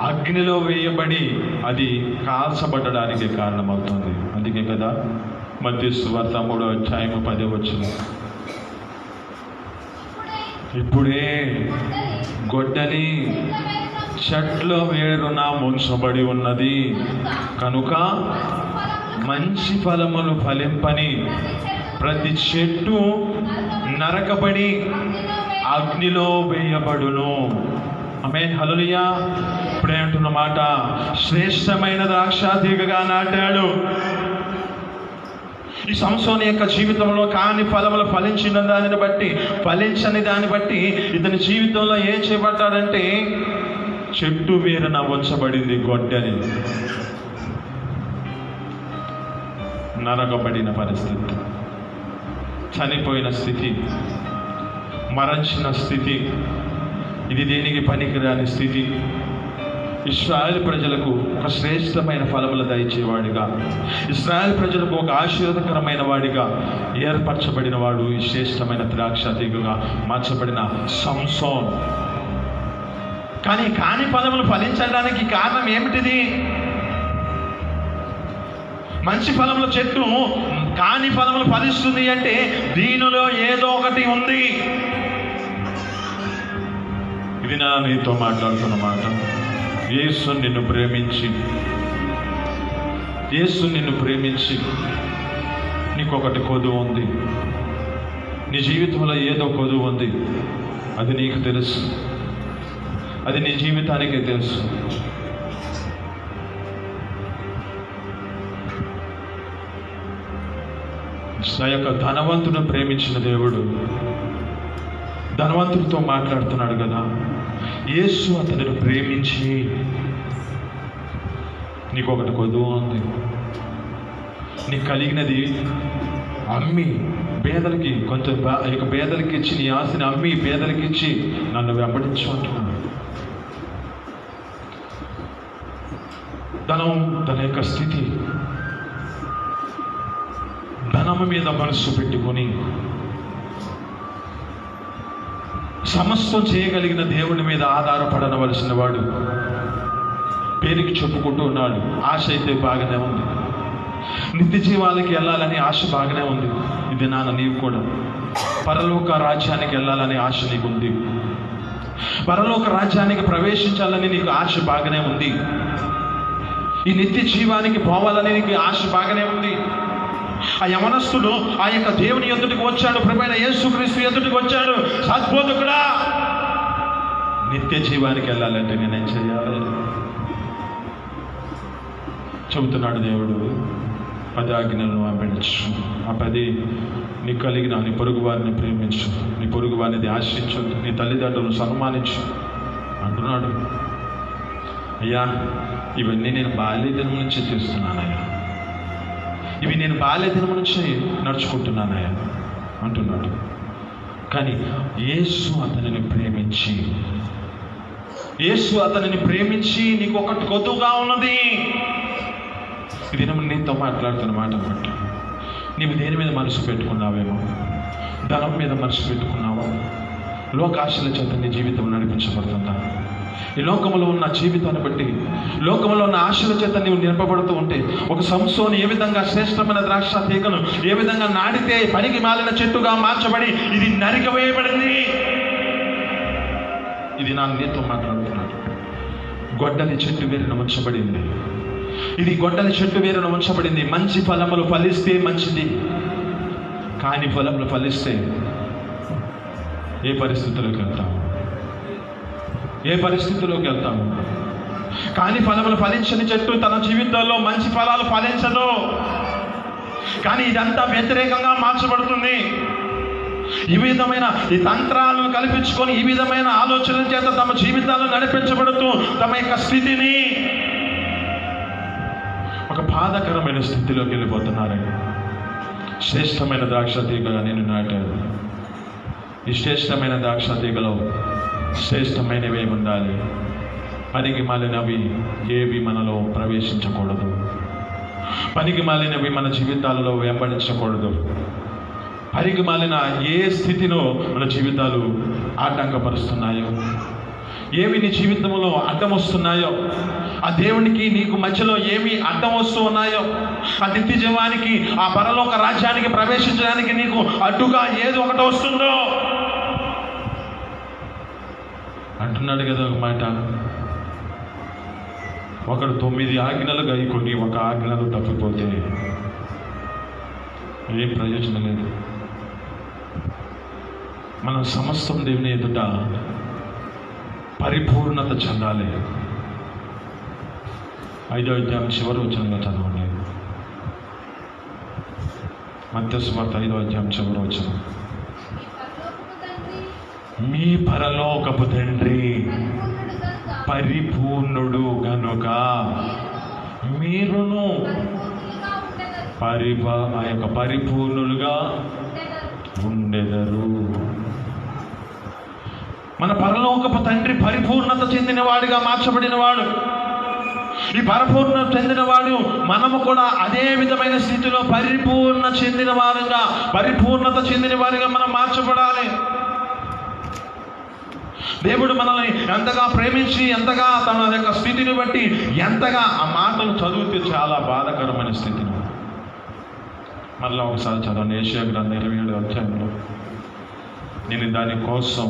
అగ్నిలో వేయబడి అది కాల్చబడడానికి కారణమవుతుంది. అందుకే కదా మత్తయి సువార్త 3వ అధ్యాయము 10వ వచనం, ఇప్పుడే గొడ్డలి చెట్లో వేరున ముంచబడి ఉన్నది కనుక మంచి ఫలములు ఫలింపని ప్రతి చెట్టు నరకబడి అగ్నిలో వేయబడును. ఆమేన్, హల్లెలూయా. ఇప్పుడే అంటున్న మాట, శ్రేష్టమైన ద్రాక్ష తీగగా నాటాడు. ఈ సంసోను యొక్క జీవితంలో కాని ఫలములు ఫలించిన దానిని బట్టి, ఫలించని దాన్ని బట్టి ఇతని జీవితంలో ఏం చేయబడ్డాడంటే చెట్టు వేరున ఉంచబడింది గొడ్డలి. నరకబడిన పరిస్థితి, చనిపోయిన స్థితి, మరణించిన స్థితి, ఇది దేనికి పనికిరాని స్థితి. ఇశ్రాయేలు ప్రజలకు ఒక శ్రేష్టమైన ఫలములు దయచేవాడిగా, ఇశ్రాయేలు ప్రజలకు ఒక ఆశీర్వాదకరమైన వాడిగా ఏర్పరచబడిన వాడు ఈ శ్రేష్టమైన ద్రాక్ష తీగగా మార్చబడిన సంసోన్. కానీ కాని ఫలములు ఫలించడానికి కారణం ఏమిటిది? మంచి ఫలముల చెట్టు కాని ఫలములు ఫలిస్తుంది అంటే దీనిలో ఏదో ఒకటి ఉంది. ఇది నా నీతో మాట్లాడుతున్న మాట. యేసు నిన్ను ప్రేమించి నీకొకటి కొదువు ఉంది. నీ జీవితంలో ఏదో కొదువు ఉంది, అది నీకు తెలుసు, అది నీ జీవితానికే తెలుసు. ఆ యొక్క ధనవంతుడు ప్రేమించిన దేవుడు ధనవంతుడితో మాట్లాడుతున్నాడు కదా. యేసు అతనిని ప్రేమించి నీకు ఒకటి కొదువు ఉంది, నీకు కలిగినది అమ్మి పేదలకి కొంచెం పేదలకి ఇచ్చి, నీ ఆస్తిని అమ్మి పేదలకి ఇచ్చి నన్ను వెంబడించు అంటున్నాడు. తన యొక్క స్థితి, ధనము మీద మనస్సు పెట్టుకొని సమస్తం చేయగలిగిన దేవుని మీద ఆధారపడవలసిన వాడు పేరుకి చెప్పుకుంటూ ఉన్నాడు. ఆశ అయితే బాగానే ఉంది, నిత్య జీవాలకి వెళ్ళాలని ఆశ బాగానే ఉంది. ఇది నాన్న నీవు కూడా పరలోక రాజ్యానికి వెళ్ళాలని ఆశ నీకుంది, పరలోక రాజ్యానికి ప్రవేశించాలని నీకు ఆశ బాగానే ఉంది, ఈ నిత్య జీవానికి పోవాలని నీకు ఆశ బాగానే ఉంది. ఆ యవనస్తుడు ఆ యొక్క దేవుని ఎదుటికి వచ్చాడు, ప్రభువైన యేసుక్రీస్తు ఎదుటికి వచ్చాడు. సద్బోధకుడా, నిత్య జీవానికి వెళ్ళాలంటే నేనేం చేయాలి చెబుతున్నాడు దేవుడు. 10 ఆజ్ఞలను వెంబడించు, ఆ 10 నీకు కలిగిన నీ పొరుగు వారిని ప్రేమించు, నీ పొరుగు వారిని ఆశించు, నీ తల్లిదండ్రులను సన్మానించు అంటున్నాడు. అయ్యా, ఇవన్నీ నేను బాల్యదినం నుంచి చేస్తున్నానయ్యా, ఇవి నేను బాల్యదినం నుంచి నడుచుకుంటున్నానయ్యా అంటున్నాడు. కానీ యేసు అతనిని ప్రేమించి నీకు ఒకటి కొద్దుగా ఉన్నది. ఇది నీతో మాట్లాడుతున్న మాట అన్నమాట. నీవు దేని మీద మనసు పెట్టుకున్నావేమో, ధనం మీద మనసు పెట్టుకున్నావా? లోకాశల చేత నీ జీవితం నడిపించబడుతుందా? ఈ లోకంలో ఉన్న జీవితాన్ని బట్టి, లోకంలో ఉన్న ఆశల చేత నీవు నింపబడుతూ ఉంటే, ఒక సంసోను ఏ విధంగా శ్రేష్టమైన ద్రాక్ష తీగను ఏ విధంగా నాటితే పనికి మాలిన చెట్టుగా మార్చబడి ఇది నరికవేయబడింది. ఇది నా నీతో మాట్లాడుతున్నాడు. గొడ్డలి చెట్టు వేరున ఉంచబడింది, ఇది గొడ్డలి చెట్టు వేరున ఉంచబడింది. మంచి ఫలములు ఫలిస్తే మంచిది, కాని ఫలములు ఫలిస్తే ఏ పరిస్థితుల్లోకి వెళ్తాము? కానీ ఫలములు ఫలించని చెట్టు తన జీవితంలో మంచి ఫలాలు ఫలించదు. కానీ ఇదంతా వ్యతిరేకంగా మార్చబడుతుంది. ఈ విధమైన ఈ తంత్రాలను కల్పించుకొని, ఈ విధమైన ఆలోచనల చేత తమ జీవితాలను నడిపించబడుతూ తమ యొక్క స్థితిని ఒక బాధాకరమైన స్థితిలోకి వెళ్ళిపోతున్నారని. శ్రేష్టమైన ద్రాక్ష తీగగా నేను నాటాను. ఈ శ్రేష్టమైన ద్రాక్ష తీగలో శ్రేష్టమైనవి ఉండాలి. పనికి మాలినవి ఏవి మనలో ప్రవేశించకూడదు, పనికి మాలినవి మన జీవితాలలో వెంబడించకూడదు. పనికి మాలిన ఏ స్థితిలో మన జీవితాలు ఆటంకపరుస్తున్నాయో, ఏమి నీ జీవితంలో అడ్డం వస్తున్నాయో, ఆ దేవునికి నీకు మధ్యలో ఏమి అడ్డం వస్తూ ఉన్నాయో, ఆ నిత్య జీవానికి, ఆ పరలోక రాజ్యానికి ప్రవేశించడానికి నీకు అడ్డుగా ఏదో ఒకటి వస్తుందో అంటున్నాడు కదా ఒక మాట. ఒకడు 9 ఆజ్ఞలు గైకొని ఒక ఆజ్ఞలు తప్పిపోతే ఏం ప్రయోజనం లేదు. మనం సమస్తం దేవుని ఎదుట పరిపూర్ణత చెందాలి. 5వ అధ్యాయం చివరి వచనంగా చదవండి. మత్తయి సువార్త 5వ అధ్యాయం చివరి వచనం. మీ పరలోకపు తండ్రి పరిపూర్ణుడు గనుక మీరును ఆ యొక్క పరిపూర్ణులుగా ఉండెదరు. మన పరలోకపు తండ్రి పరిపూర్ణత చెందినవాడిగా మార్చబడినవాడు. ఈ పరిపూర్ణత చెందినవాడు, మనము కూడా అదే విధమైన స్థితిలో పరిపూర్ణత చెందిన వారిగా మనం మార్చబడాలి. దేవుడు మనల్ని ఎంతగా ప్రేమించి, ఎంతగా తన యొక్క స్థితిని బట్టి ఎంతగా ఆ మాటలు చదివితే చాలా బాధాకరమైన స్థితిని. మళ్ళీ ఒకసారి చదవండి. యెషయా గ్రంథం 27వ అధ్యాయంలో. నేను దానికోసం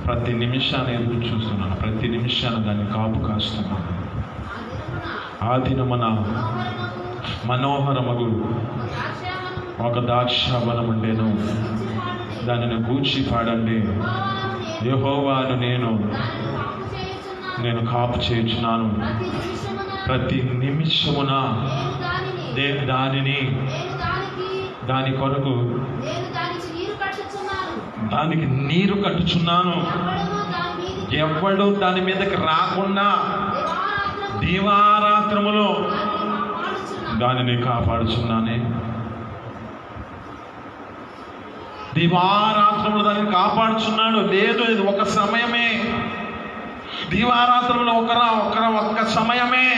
ప్రతి నిమిషాన్ని ఎదురు చూస్తున్నాను, ప్రతి నిమిషాన్ని దాన్ని కాపు కాస్తున్నాను. ఆ దినమున మనోహరమగు ఒక ద్రాక్షావనం ఉండేను, దానిని గూర్చి పాడండి. యెహోవాను నేను కాపు చేయుచున్నాను, ప్రతి నిమిషమున దాని కొరకు దానికి నీరు కట్టుచున్నాను. ఎవడు దాని మీదకి రాకుండా దీవారాత్రములో దానిని కాపాడుచున్నానే. దీవారాత్రములు దానిని కాపాడుచున్నాడు. లేదు, ఇది ఒక సమయమే. దీవారాత్రములు ఒక్క సమయమే.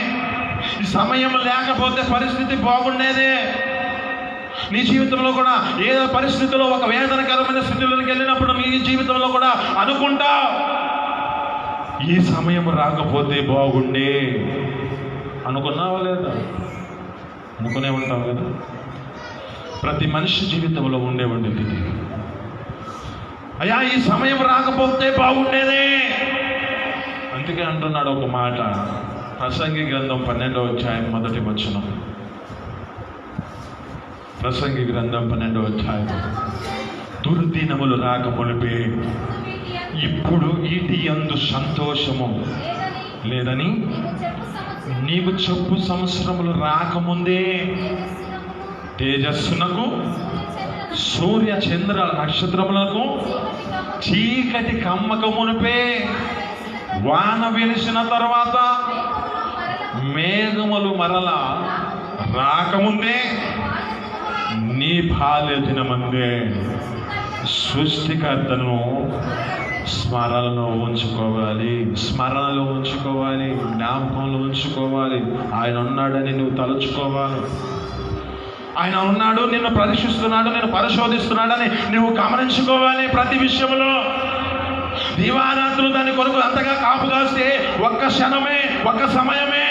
ఈ సమయం లేకపోతే పరిస్థితి బాగుండేదే. నీ జీవితంలో కూడా ఏదో పరిస్థితిలో ఒక వేదనకరమైన స్థితిలోకి వెళ్ళినప్పుడు నీ జీవితంలో కూడా అనుకుంటా, ఈ సమయం రాకపోతే బాగుండే. అనుకున్నావా లేదా? అనుకునే ఉంటావు కదా. ప్రతి మనిషి జీవితంలో ఉండేది. అయ్యా, ఈ సమయం రాకపోతే బాగుండేదే. అందుకే అంటున్నాడు ఒక మాట, ప్రసంగి గ్రంథం 12వ అధ్యాయం 1వ వచనం. ప్రసంగి గ్రంథం 12వ అధ్యాయం. దుర్దినములు రాక మునిపే ఇప్పుడు ఈటి యందు సంతోషము లేదని నీవు చెప్పు సంవత్సరములు రాకముందే తేజస్సునకు సూర్య చంద్ర నక్షత్రములకు చీకటి కమ్మక మునిపే వాన వెలిసిన తర్వాత మేఘములు మరల రాకముందే నీ బాల్య దినమందే సృష్టికర్తను స్మరణలో ఉంచుకోవాలి, జ్ఞాపకంలో ఉంచుకోవాలి. ఆయన ఉన్నాడని నువ్వు తలుచుకోవాలి. ఆయన ఉన్నాడు, నిన్ను పరీక్షిస్తున్నాడు, నిన్ను పరిశోధిస్తున్నాడని నువ్వు గమనించుకోవాలి. ప్రతి విషయంలో దీవారాత్రులు దాని కొరకు అంతగా కాపు కాస్తే ఒక్క క్షణమే, ఒక్క సమయమే.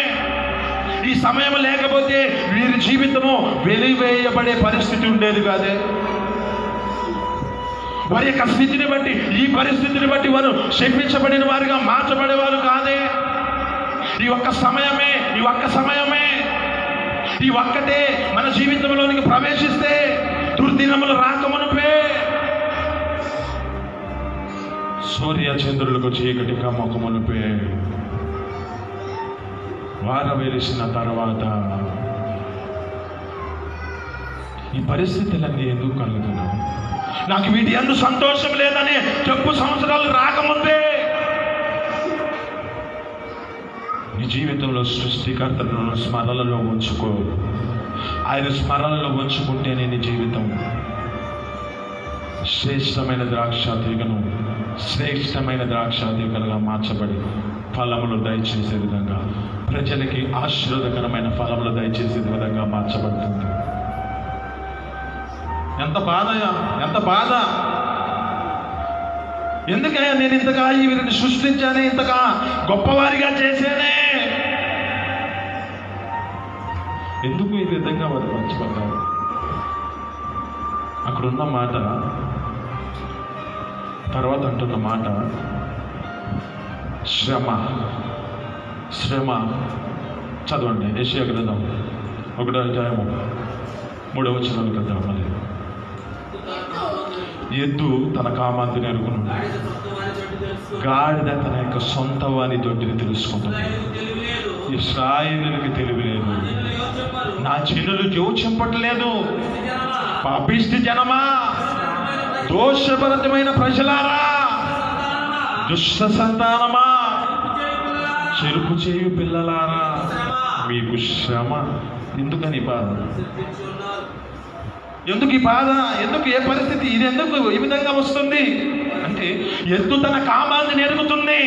ఈ సమయం లేకపోతే వీరి జీవితము వెలివేయబడే పరిస్థితి ఉండేది కాదే. వారి యొక్క స్థితిని బట్టి, ఈ పరిస్థితిని బట్టి వారు శపించబడిన వారిగా మార్చబడేవారు కాదే. ఈ ఒక్క సమయమే, ఈ ఒక్కటే మన జీవితంలోనికి ప్రవేశిస్తే దుర్దినములు రాకమునుపే సూర్య చంద్రులకు చీకటి కమ్మకమునుపే వార వెలిసిన తర్వాత ఈ పరిస్థితులన్నీ ఎందుకు కలుగుతున్నావు? నాకు వీటి యందు సంతోషం లేదని చెప్పు సంవత్సరాలు రాకముందే నీ జీవితంలో సృష్టికర్తలను స్మరణలో ఉంచుకో. ఆయన స్మరణలో ఉంచుకుంటేనే నీ జీవితం శ్రేష్టమైన ద్రాక్ష తీగలుగా మార్చబడి ఫలములు దయచేసే విధంగా, ప్రజలకి ఆశీర్వాదకరమైన ఫలములు దయచేసే విధంగా మార్చబడుతుంది. ఎంత బాధ! ఎందుకయ్యా నేను ఇంతగా వీరిని సృష్టించానే, ఇంతగా గొప్పవారిగా చేశానే, ఎందుకు ఈ విధంగా వారు పంచబడ్డారు? అక్కడున్న మాట తర్వాత అంటున్న మాట శ్రమ. చదవండి. యెషయా గ్రంథం 1వ అధ్యాయము 3వ వచనం కదా. మళ్ళీ ఎద్దు తన కామాంతిని ఎరుగును, గాడిద తన యొక్క సొంత వాని దొడ్డిని తెలుసుకుంటుంది. ఇశ్రాయేలునికి తెలియలేదు, నా చిన్నులు జోచింపట్లేదు. పాపిష్టి జనమా, దోషభరితమైన ప్రజలారా, దుష్ట సంతానమా, చెరుపు చేయు పిల్లలారా, మీకు శ్రమ. ఎందుకని బాధ? ఎందుకు ఈ బాధ? ఎందుకు? ఏ పరిస్థితి? ఇది ఎందుకు ఈ విధంగా వస్తుంది అంటే, ఎద్దు తన కామాన్ని నెరుగుతుంది,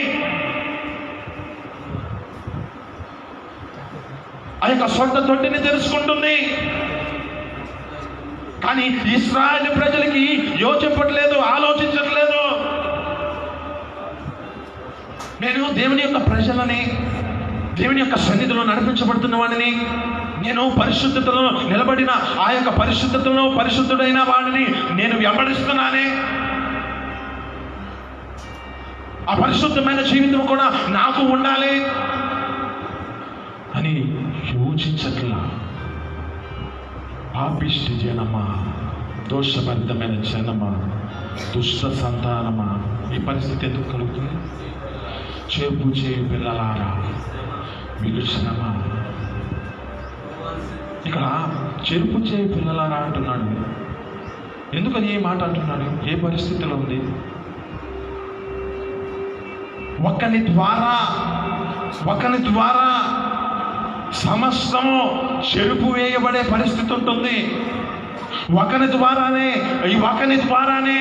ఆ యొక్క సొంత తొట్టిని తెలుసుకుంటుంది. కానీ ఇశ్రాయేలు ప్రజలకి యోచింపట్లేదు, ఆలోచించట్లేదు. నేను దేవుని యొక్క ప్రజలని, దేవుని యొక్క సన్నిధిలో నడిపించబడుతున్న వాడిని, నేను పరిశుద్ధతలో నిలబడిన ఆ యొక్క పరిశుద్ధతలో పరిశుద్ధుడైన వాడిని నేను వెంబడిస్తున్నానే, ఆ పరిశుద్ధమైన జీవితం కూడా నాకు ఉండాలి అని యోచించట్లా. పాపిష్టి జనమా, దోషభరితమైన జనమా, దుష్ట సంతానమా, ఈ పరిస్థితి ఎందుకు కలుగుతుంది? చెరుపు చేయు పిల్లలారా, మీకు శ్రమ. ఇక్కడ చెరుపు చేయు పిల్లలారా అంటున్నాడు. ఎందుకని ఏ మాట అంటున్నాడు? ఏ పరిస్థితిలో ఉంది? ఒకని ద్వారా సమస్తము చెరుపు వేయబడే పరిస్థితి ఉంటుంది. ఒకని ద్వారానే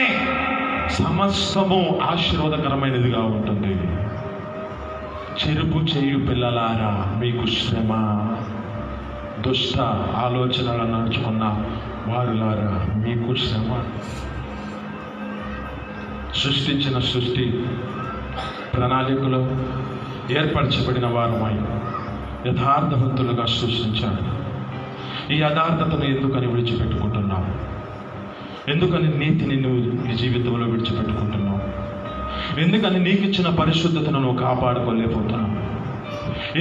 సమస్తము ఆశీర్వాదకరమైనదిగా ఉంటుంది. చెరుపు చేయు పిల్లలారా, మీకు శ్రమ. దుష్ట ఆలోచనలు నడుచుకున్న వారులారా, మీకు శ్రమ. సృష్టించిన సృష్టి ప్రణాళికలో ఏర్పరచబడిన వారమై యథార్థవంతులుగా సృష్టించాడు. ఈ యథార్థతను ఎందుకని విడిచిపెట్టుకుంటున్నావు? ఎందుకని నీతిని నువ్వు నీ జీవితంలో విడిచిపెట్టుకుంటున్నావు? ఎందుకని నీకు ఇచ్చిన పరిశుద్ధతను నువ్వు కాపాడుకోలేకపోతున్నావు?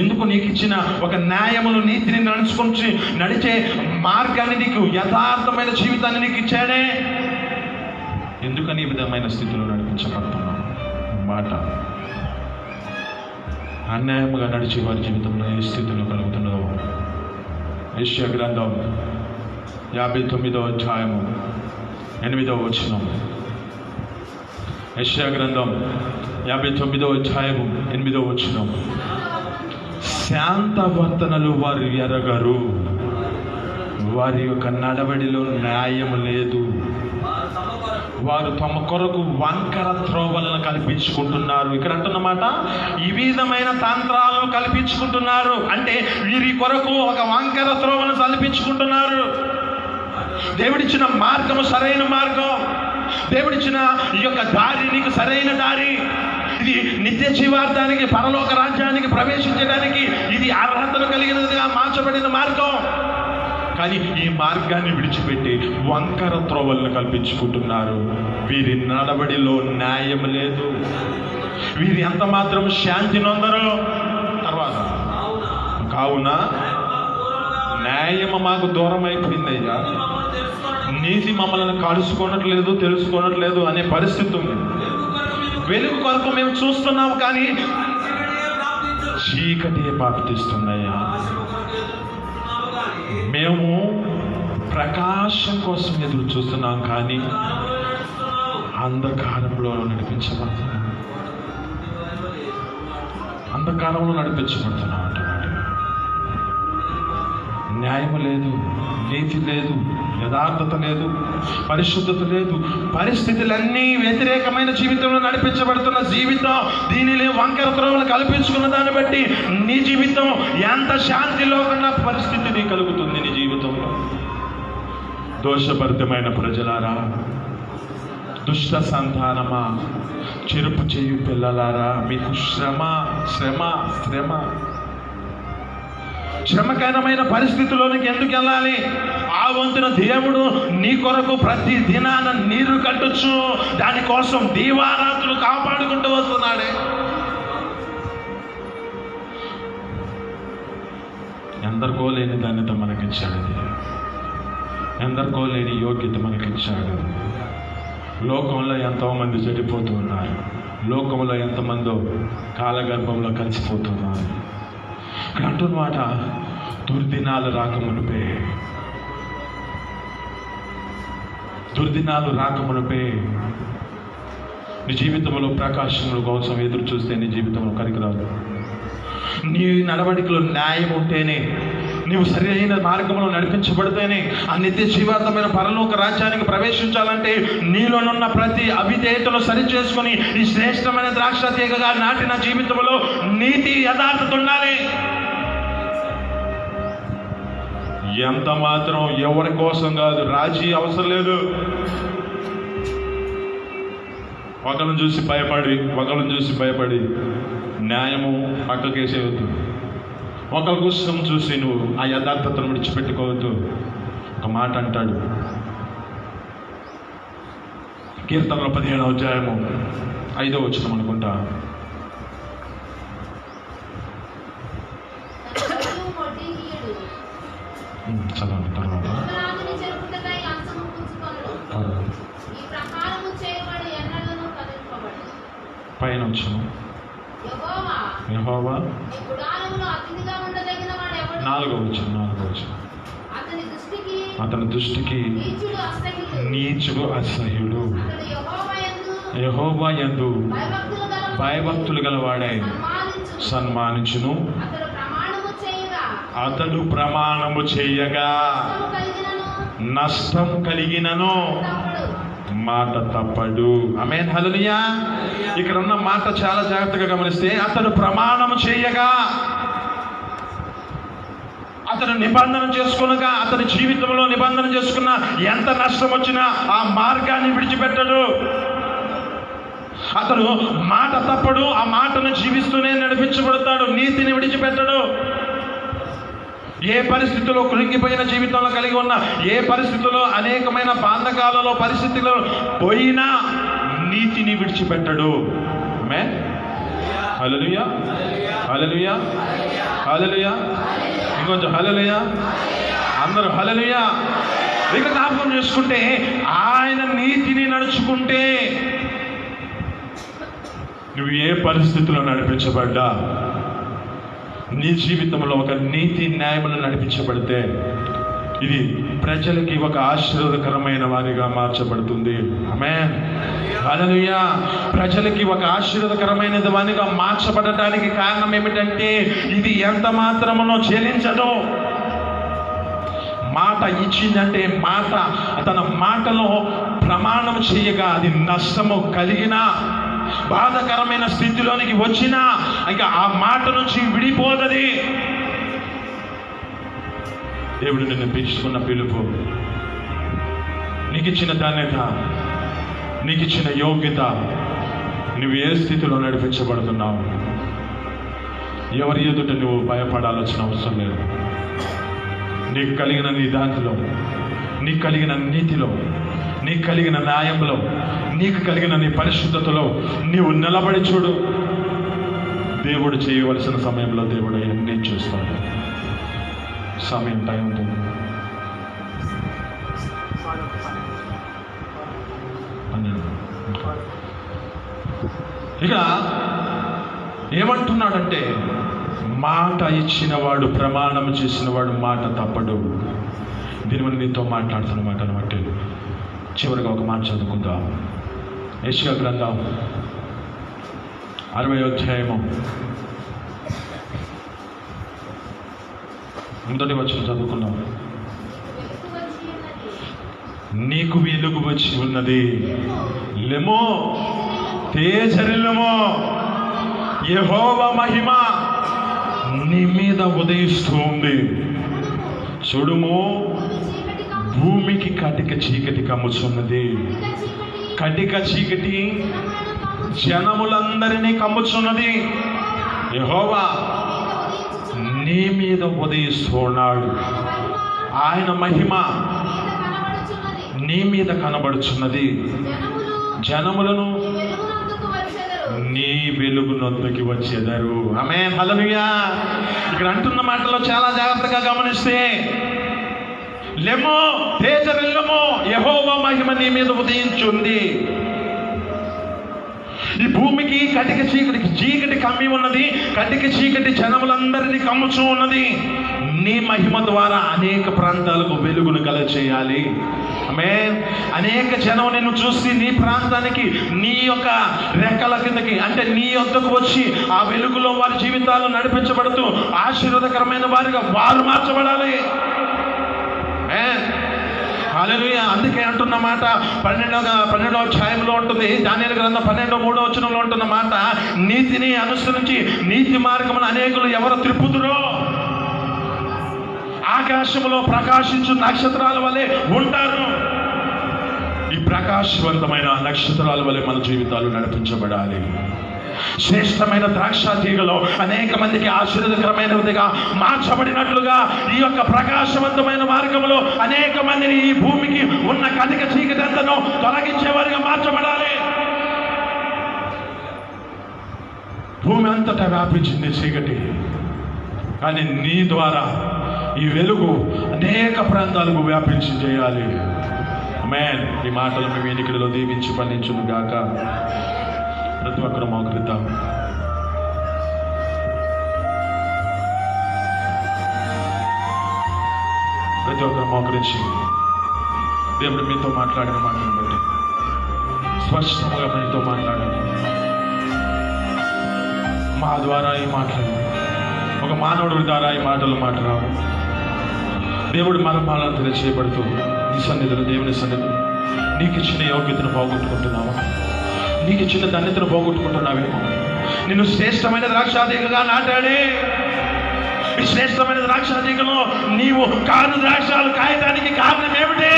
ఎందుకు నీకు ఇచ్చిన ఒక న్యాయమును, నీతిని నడిచే మార్గాన్ని, నీకు యథార్థమైన జీవితాన్ని నీకు ఇచ్చాడే, ఎందుకని ఈ విధమైన స్థితిలో నడిపించబడుతున్నావు? మాట అన్యాయముగా నడిచే వారి జీవితంలో ఏ స్థితిలో కలుగుతున్నదో యెషయా గ్రంథం 59వ అధ్యాయము 8వ వచనం. యెషయా గ్రంథం 59వ అధ్యాయము 8వ వచనం. శాంత వర్తనలు వారు ఎరగరు, వారి యొక్క నడవడిలో న్యాయం లేదు. వారు తమ కొరకు వంకర త్రోవలను కల్పించుకుంటున్నారు. ఇక్కడ అంటున్నమాట, ఈ విధమైన తంత్రాలను కల్పించుకుంటున్నారు అంటే వీరి కొరకు ఒక వంకర త్రోవలను కల్పించుకుంటున్నారు. దేవుడిచ్చిన మార్గము సరైన మార్గం, దేవుడిచ్చిన ఈ యొక్క దారి నీకు సరైన దారి. ఇది నిత్య జీవార్థానికి, పరలోక రాజ్యానికి ప్రవేశించడానికి ఇది అర్హతలు కలిగినదిగా మార్చబడిన మార్గం. కానీ ఈ మార్గాన్ని విడిచిపెట్టి వంకర త్రోవలను కల్పించుకుంటున్నారు. వీరి నడవడిలో న్యాయం లేదు, వీరి ఎంత మాత్రం శాంతి నొందరు. తర్వాత కావున న్యాయము మాకు దూరం అయిపోయిందయ్యా, నీతి మమ్మల్ని కలుసుకోనట్లేదు, తెలుసుకోనట్లేదు అనే పరిస్థితి ఉంది. వెలుగు కొరకు మేము చూస్తున్నాము కానీ చీకటి ప్రాప్తిస్తుందయ్యా. మేము ప్రకాశం కోసం ఎదురు చూస్తున్నాం కానీ అంధకారంలో నడిపించబడుతున్నాం. అంధకారంలో నడిపించబడుతున్నాం అంటున్నాడు. న్యాయం లేదు, నీతి లేదు, యథార్థత లేదు, పరిశుద్ధత లేదు. పరిస్థితులన్నీ వ్యతిరేకమైన జీవితంలో నడిపించబడుతున్న జీవితం, దీనిని వంకర త్రోవలు కల్పించుకున్న దాన్ని బట్టి నీ జీవితం ఎంత శాంతిలో కన్నా పరిస్థితి నీ కలుగుతుంది నీ జీవితంలో. దోషభరితమైన ప్రజలారా, దుష్ట సంతానమా, చెరుపు చేయు పిల్లలారా, మీకు శ్రమ శ్రమ శ్రమ. శ్రమకరమైన పరిస్థితుల్లోనికి ఎందుకు వెళ్ళాలి? ఆ వంతున దేవుడు నీ కొరకు ప్రతి దినాన నీరు కట్టొచ్చు, దానికోసం దీవారాత్రులు కాపాడుకుంటూ వస్తున్నాడే. ఎందరికో లేని ధన్యత మనకిచ్చాడు, ఎందరికో లేని యోగ్యత మనకిచ్చాడు. లోకంలో ఎంతోమంది చెడిపోతూ ఉన్నారు. లోకంలో ఎంతమందో కాలగర్భంలో కలిసిపోతున్నారు. ఇక్కడ అంటున్నమాట, దుర్దినాలు రాకమునిపే, దుర్దినాలు రాకమునిపే నీ జీవితంలో ప్రకాశముల కోసం ఎదురు చూస్తే నీ జీవితంలో కరిగిరాదు. నీ నడవడికలో న్యాయం ఉంటేనే, నీవు సరి అయిన మార్గంలో నడిపించబడితేనే ఆ నిత్య జీవార్థమైన పరలోక రాజ్యానికి ప్రవేశించాలంటే నీలోనున్న ప్రతి అవిధేయతను సరి చేసుకుని ఈ శ్రేష్టమైన ద్రాక్ష తీగగా నాటిన జీవితంలో నీతి యథార్థత ఉండాలి. ఎంత మాత్రం ఎవరి కోసం కాదు, రాజీ అవసరం లేదు. ఒకరిని చూసి భయపడి న్యాయము పక్కకేసేవద్దు. ఒకరి కోసం చూసి నువ్వు ఆ యథార్థతను విడిచిపెట్టుకోవద్దు. ఒక మాట అంటాడు కీర్తనలో 15వ అధ్యాయము 5వ వచనం అనుకుంటా. చదవండి తర్వాత. పైన వచ్చాము. యెహోవా 4వ వచనం. అతని దృష్టికి నీచుడు అసహ్యుడు. యెహోవా యందు భయభక్తులు గలవాడే సన్మానించును. అతడు ప్రమాణము చేయగా నష్టం కలిగినను మాట తప్పడు. ఆమేన్, హల్లెలూయా. ఇక్కడ ఉన్న మాట చాలా జాగ్రత్తగా గమనిస్తే, అతడు ప్రమాణము చేయగా, అతను నిబంధన చేసుకునగా, అతని జీవితంలో నిబంధన చేసుకున్న ఎంత నష్టం వచ్చినా ఆ మార్గాన్ని విడిచిపెట్టడు. అతడు మాట తప్పడు, ఆ మాటను జీవిస్తూనే నడిపించబడతాడు. నీతిని విడిచిపెట్టడు. ఏ పరిస్థితుల్లో కృంగిపోయిన జీవితంలో కలిగి ఉన్న, ఏ పరిస్థితుల్లో అనేకమైన బాంధకాలలో పరిస్థితుల్లో పోయినా నీతిని విడిచిపెట్టడు. ఆమేన్, హల్లెలూయా, హల్లెలూయా, హల్లెలూయా. ఇంకొంచెం హల్లెలూయా, అందరూ హల్లెలూయా. ఇక జ్ఞాపకం చేసుకుంటే, ఆయన నీతిని నడుచుకుంటే నువ్వు ఏ పరిస్థితుల్లో నడిపించబడ్డా, నీ జీవితంలో ఒక నీతి న్యాయములు నడిపించబడితే ఇది ప్రజలకి ఒక ఆశీర్వాదకరమైన వారిగా మార్చబడుతుంది. ఆమేన్, హల్లెలూయా. ప్రజలకి ఒక ఆశీర్వాదకరమైన వారిగా మార్చబడటానికి కారణం ఏమిటంటే, ఇది ఎంత మాత్రమునో చెల్లించదు. మాట ఇచ్చిందంటే, మాట తన మాటలో ప్రమాణం చేయగా అది నష్టము కలిగినా, బాధకరమైన స్థితిలోనికి వచ్చినా ఇంకా ఆ మాట నుంచి విడిపోతుంది. దేవుడు నిన్ను పిలుచుకున్న పిలుపు, నీకు ఇచ్చిన ధన్యత, నీకు ఇచ్చిన యోగ్యత, నువ్వు ఏ స్థితిలో నడిపించబడుతున్నావు, ఎవరి ఎదుట నువ్వు భయపడాల్సిన అవసరం లేదు. నీకు కలిగిన నీ దాంట్లో, నీకు కలిగిన నీతిలో, నీకు కలిగిన న్యాయంలో, నీకు కలిగిన నీ పరిశుద్ధతలో నీవు నిలబడి చూడు. దేవుడు చేయవలసిన సమయంలో దేవుడు అన్నీ చూస్తాడు. సమయం టైం ఉంటుంది. ఇక ఏమంటున్నాడంటే, మాట ఇచ్చినవాడు, ప్రమాణం చేసినవాడు మాట తప్పడు. దీని వల్ల నీతో మాట్లాడుతున్న మాటను బట్టి చివరిగా ఒక మాట చదువుకుందాం. యెషయా గ్రంథం 60వ అధ్యాయము 1వ వచనం చదువుకున్నాం. నీకు వెలుగు వచ్చి ఉన్నది, లెమో తేజరిల్లుమో, యెహోవా మహిమ నీ మీద ఉదయిస్తూ ఉంది. చూడుము, భూమికి కటిక చీకటి కమ్ముచున్నది. కటిక చీకటి జనములందరినీ కమ్ముచున్నది. యెహోవా నీ మీద ఉదయిస్తున్నాడు. ఆయన మహిమ నీ మీద కనబడుచున్నది. జనములను నీ వెలుగునొద్దకి వచ్చేదారు. ఆమేన్, హల్లెలూయా. ఇక్కడ అంటున్న మాటలో చాలా జాగ్రత్తగా గమనిస్తే, లెమ్మో తేజరిల్లమో, యెహోవా మహిమ నీ మీద ఉదయించుంది. ఈ భూమికి కటిక చీకటి కమ్మి ఉన్నది. కటిక చీకటి జనములందరినీ కమ్ముచూ ఉన్నది. నీ మహిమ ద్వారా అనేక ప్రాంతాలకు వెలుగును కలగచేయాలి. ఆమేన్. అనేక జనం నిన్ను చూసి నీ ప్రాంతానికి నీ యొక్క రెక్కల కిందకి, అంటే నీ యొద్దకు వచ్చి ఆ వెలుగులో వారి జీవితాలు నడిపించబడుతూ ఆశీర్వాదకరమైన వారిగా వారు మార్చబడాలి. హల్లెలూయా. అందుకే అంటున్న మాట 12వ అధ్యాయంలో ఉంటుంది, దానియేలు గ్రంథం 12:3 ఉంటున్న మాట, నీతిని అనుసరించి నీతి మార్గమున అనేకులు ఎవరు త్రిప్పుదురో ఆకాశంలో ప్రకాశించు నక్షత్రాల వలె ఉంటారు. ఈ ప్రకాశవంతమైన నక్షత్రాల వలె మన జీవితాలు నడిపించబడాలి. శ్రేష్టమైన ద్రాక్ష తీగలో అనేక మందికి ఆశీర్వాదకరమైనదిగా మార్చబడినట్లుగా ఈ యొక్క ప్రకాశవంతమైన మార్గంలో అనేక మందిని ఈ భూమికి ఉన్న కటిక చీకటి అంతను తొలగించేవారిగా మార్చబడాలి. భూమి అంతటా వ్యాపించింది చీకటి, కానీ నీ ద్వారా ఈ వెలుగు అనేక ప్రాంతాలకు వ్యాపించి చేయాలి. ఆమేన్. ఈ మాటలు మీ వేదికలో దీవించి పండించును గాక. ప్రతి ఒక్కరు మోకరిద్దాం. ప్రతి ఒక్కరు మోకరించి దేవుడు మీతో మాట్లాడిన మాటను బట్టి స్పష్టంగా మీతో మాట్లాడాలి. మా ద్వారా ఈ మాటలు, ఒక మానవుడి ద్వారా ఈ మాటలు మాట్లాడాలి. దేవుడు మనమాలను తెలియచేయబడుతూ నీ సన్నిధిలో, దేవుని సన్నిధిలో నీకు ఇచ్చిన యోగ్యతను పోగొట్టుకుంటున్నావా? నీకు ఇచ్చిన ధన్యతను పోగొట్టుకుంటున్నావేమో? నిన్ను శ్రేష్టమైన ద్రాక్షాతీగగా నాటాడే. ఈ శ్రేష్టమైన ద్రాక్షాతీగలో నీవు కాను ద్రాక్షాలు కాయటానికి కారణం ఏమిటి?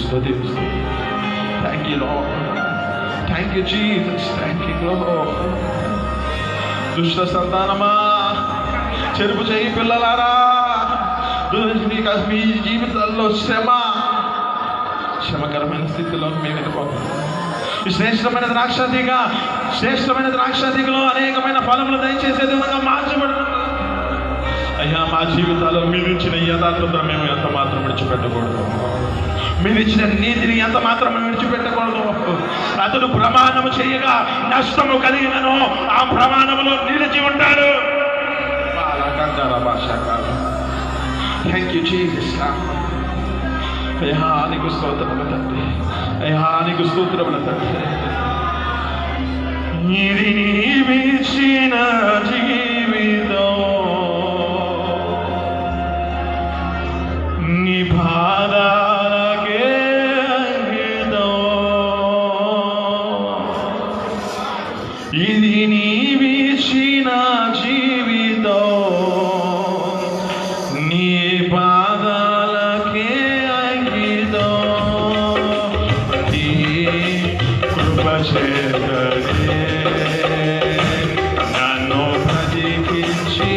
స్తుతి. Thank you lord. Thank you Jesus. Thank you lord. దుష్ట సంతానమా, చెరుపు చేయి పిల్లలారా, మీ జీవితాల్లో శ్రమకరమైన స్థితిలో మేము వెళ్ళిపోతాం. ఈ శ్రేష్టమైన ద్రాక్షాతీగలో అనేకమైన ఫలములు దయచేసే విధంగా మార్చబడుతుంది. అయ్యా, మా జీవితాల్లో మీరు ఇచ్చిన యథార్థతను మేము ఎంత మాత్రం విడిచిపెట్టకూడదు. మీరు ఇచ్చిన నీతిని ఎంత మాత్రం విడిచిపెట్టకూడదు. అతడు ప్రమాణము చేయగా నష్టము కలిగినను ఆ ప్రమాణములో నిలిచి ఉంటాడు. Thank you Jesus. అయ్యా, నీకు స్తోత్రములు తండ్రి. అయ్యా, నీకు స్తోత్రములు తండ్రి. ఇది నీవిచ్చిన జీవితం, నీ పాదాలకే అంకితం. ఇది నీవిచ్చిన జీవితం, నీ పాదాలకే అంకితం. నీ కృప చేతనే నన్ను బ్రతికించి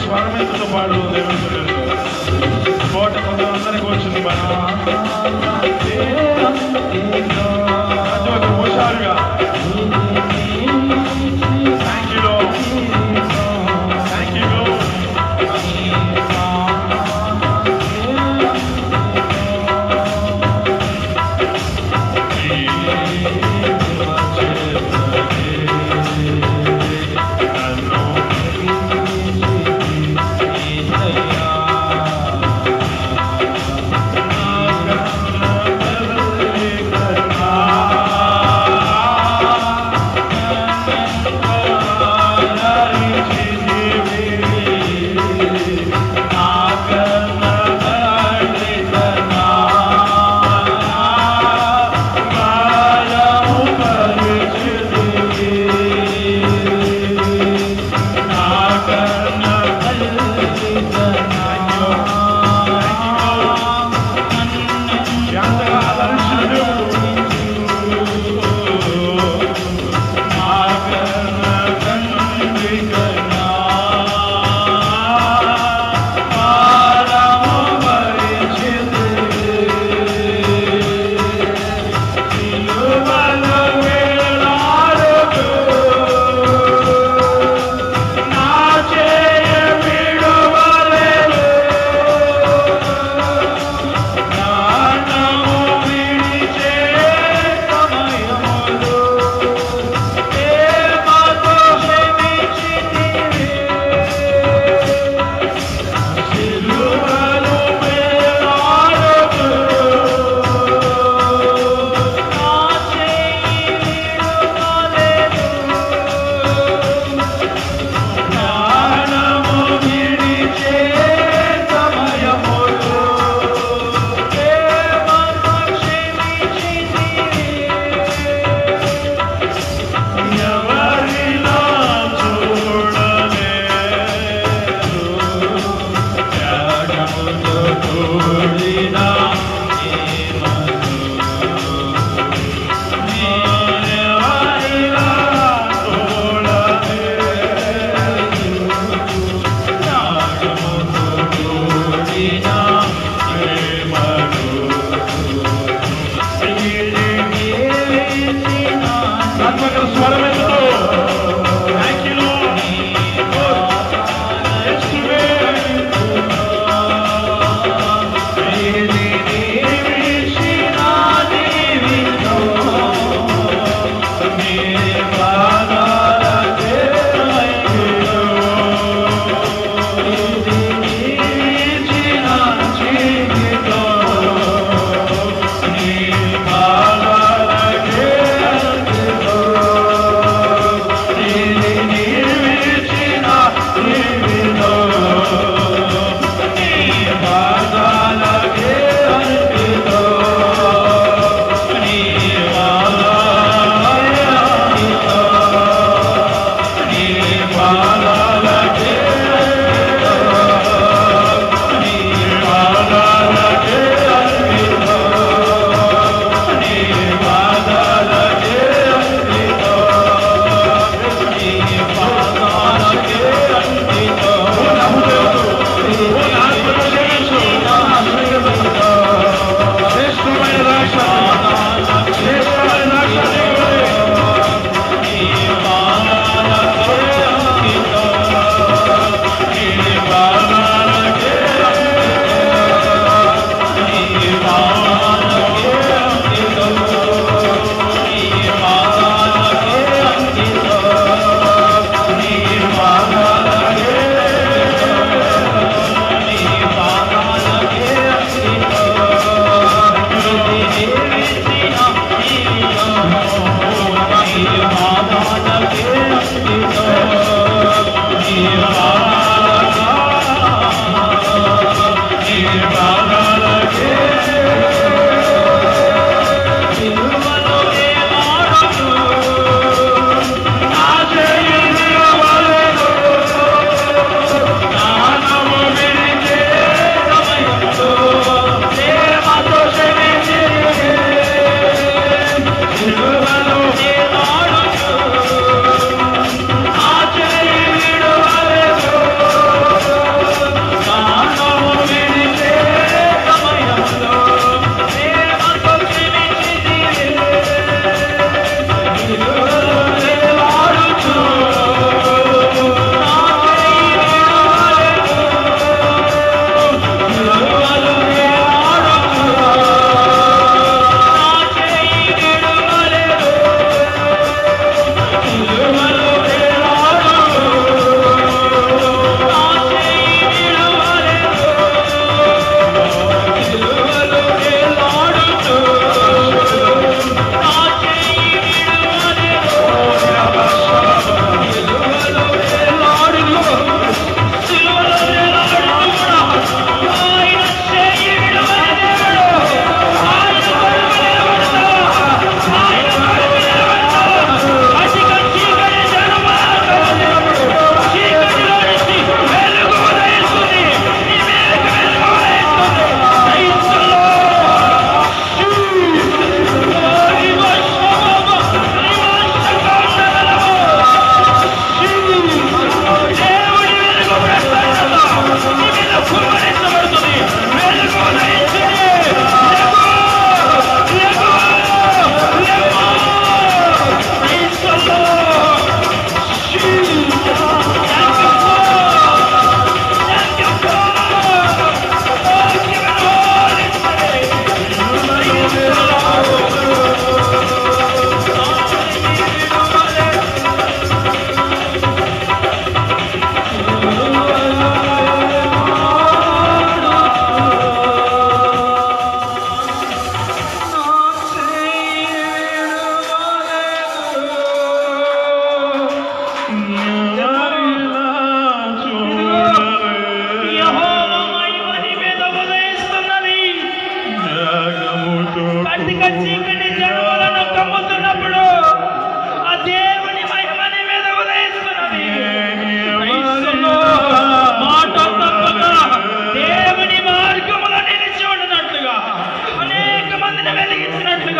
స్వరమెంతో పాడు. కోట కొందరికి వచ్చింది హుషారుగా. Thank you lord. Thank you lord.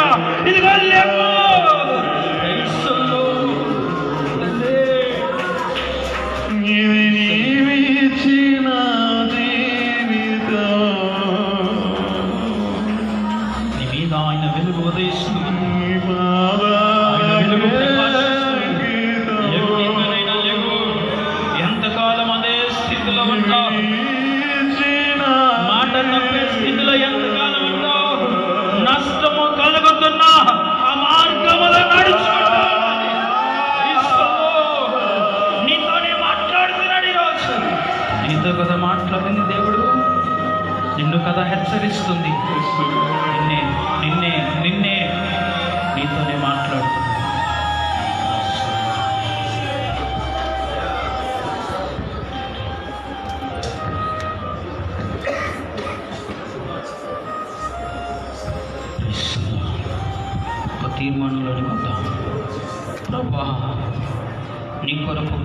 చెప్తున్నాడయ్యా, ఇదిగో లేవు. యేసులో ఇది నీవిచ్చిన జీవితం. నీ మీద ఆయన వెలుగు ఉదయిస్తుంది. నీ పాదాల వెలుగు ప్రకాశిస్తుంది. లేవు, ఇకనైనా లేవు. ఎంతకాలం అదే స్థితిలో ఉంటావు? మాట తప్పే స్థితిలో ఎంతకాలం ఉంటావు? నష్టము కలుగుతున్నా ఆ మార్గములో నడుచుకుంటావు. నీతోనే మాట్లాడుతున్నాడు ఈరోజు. నీతో కదా మాట్లాడింది దేవుడు. నిన్ను కదా హెచ్చరిస్తుంది. నిన్నే నిన్నే నిన్నే నీతోనే మాట్లాడుతుంది. ఒక తీర్మానంలోని వద్దాం. ప్రభువా, నీ కొరకు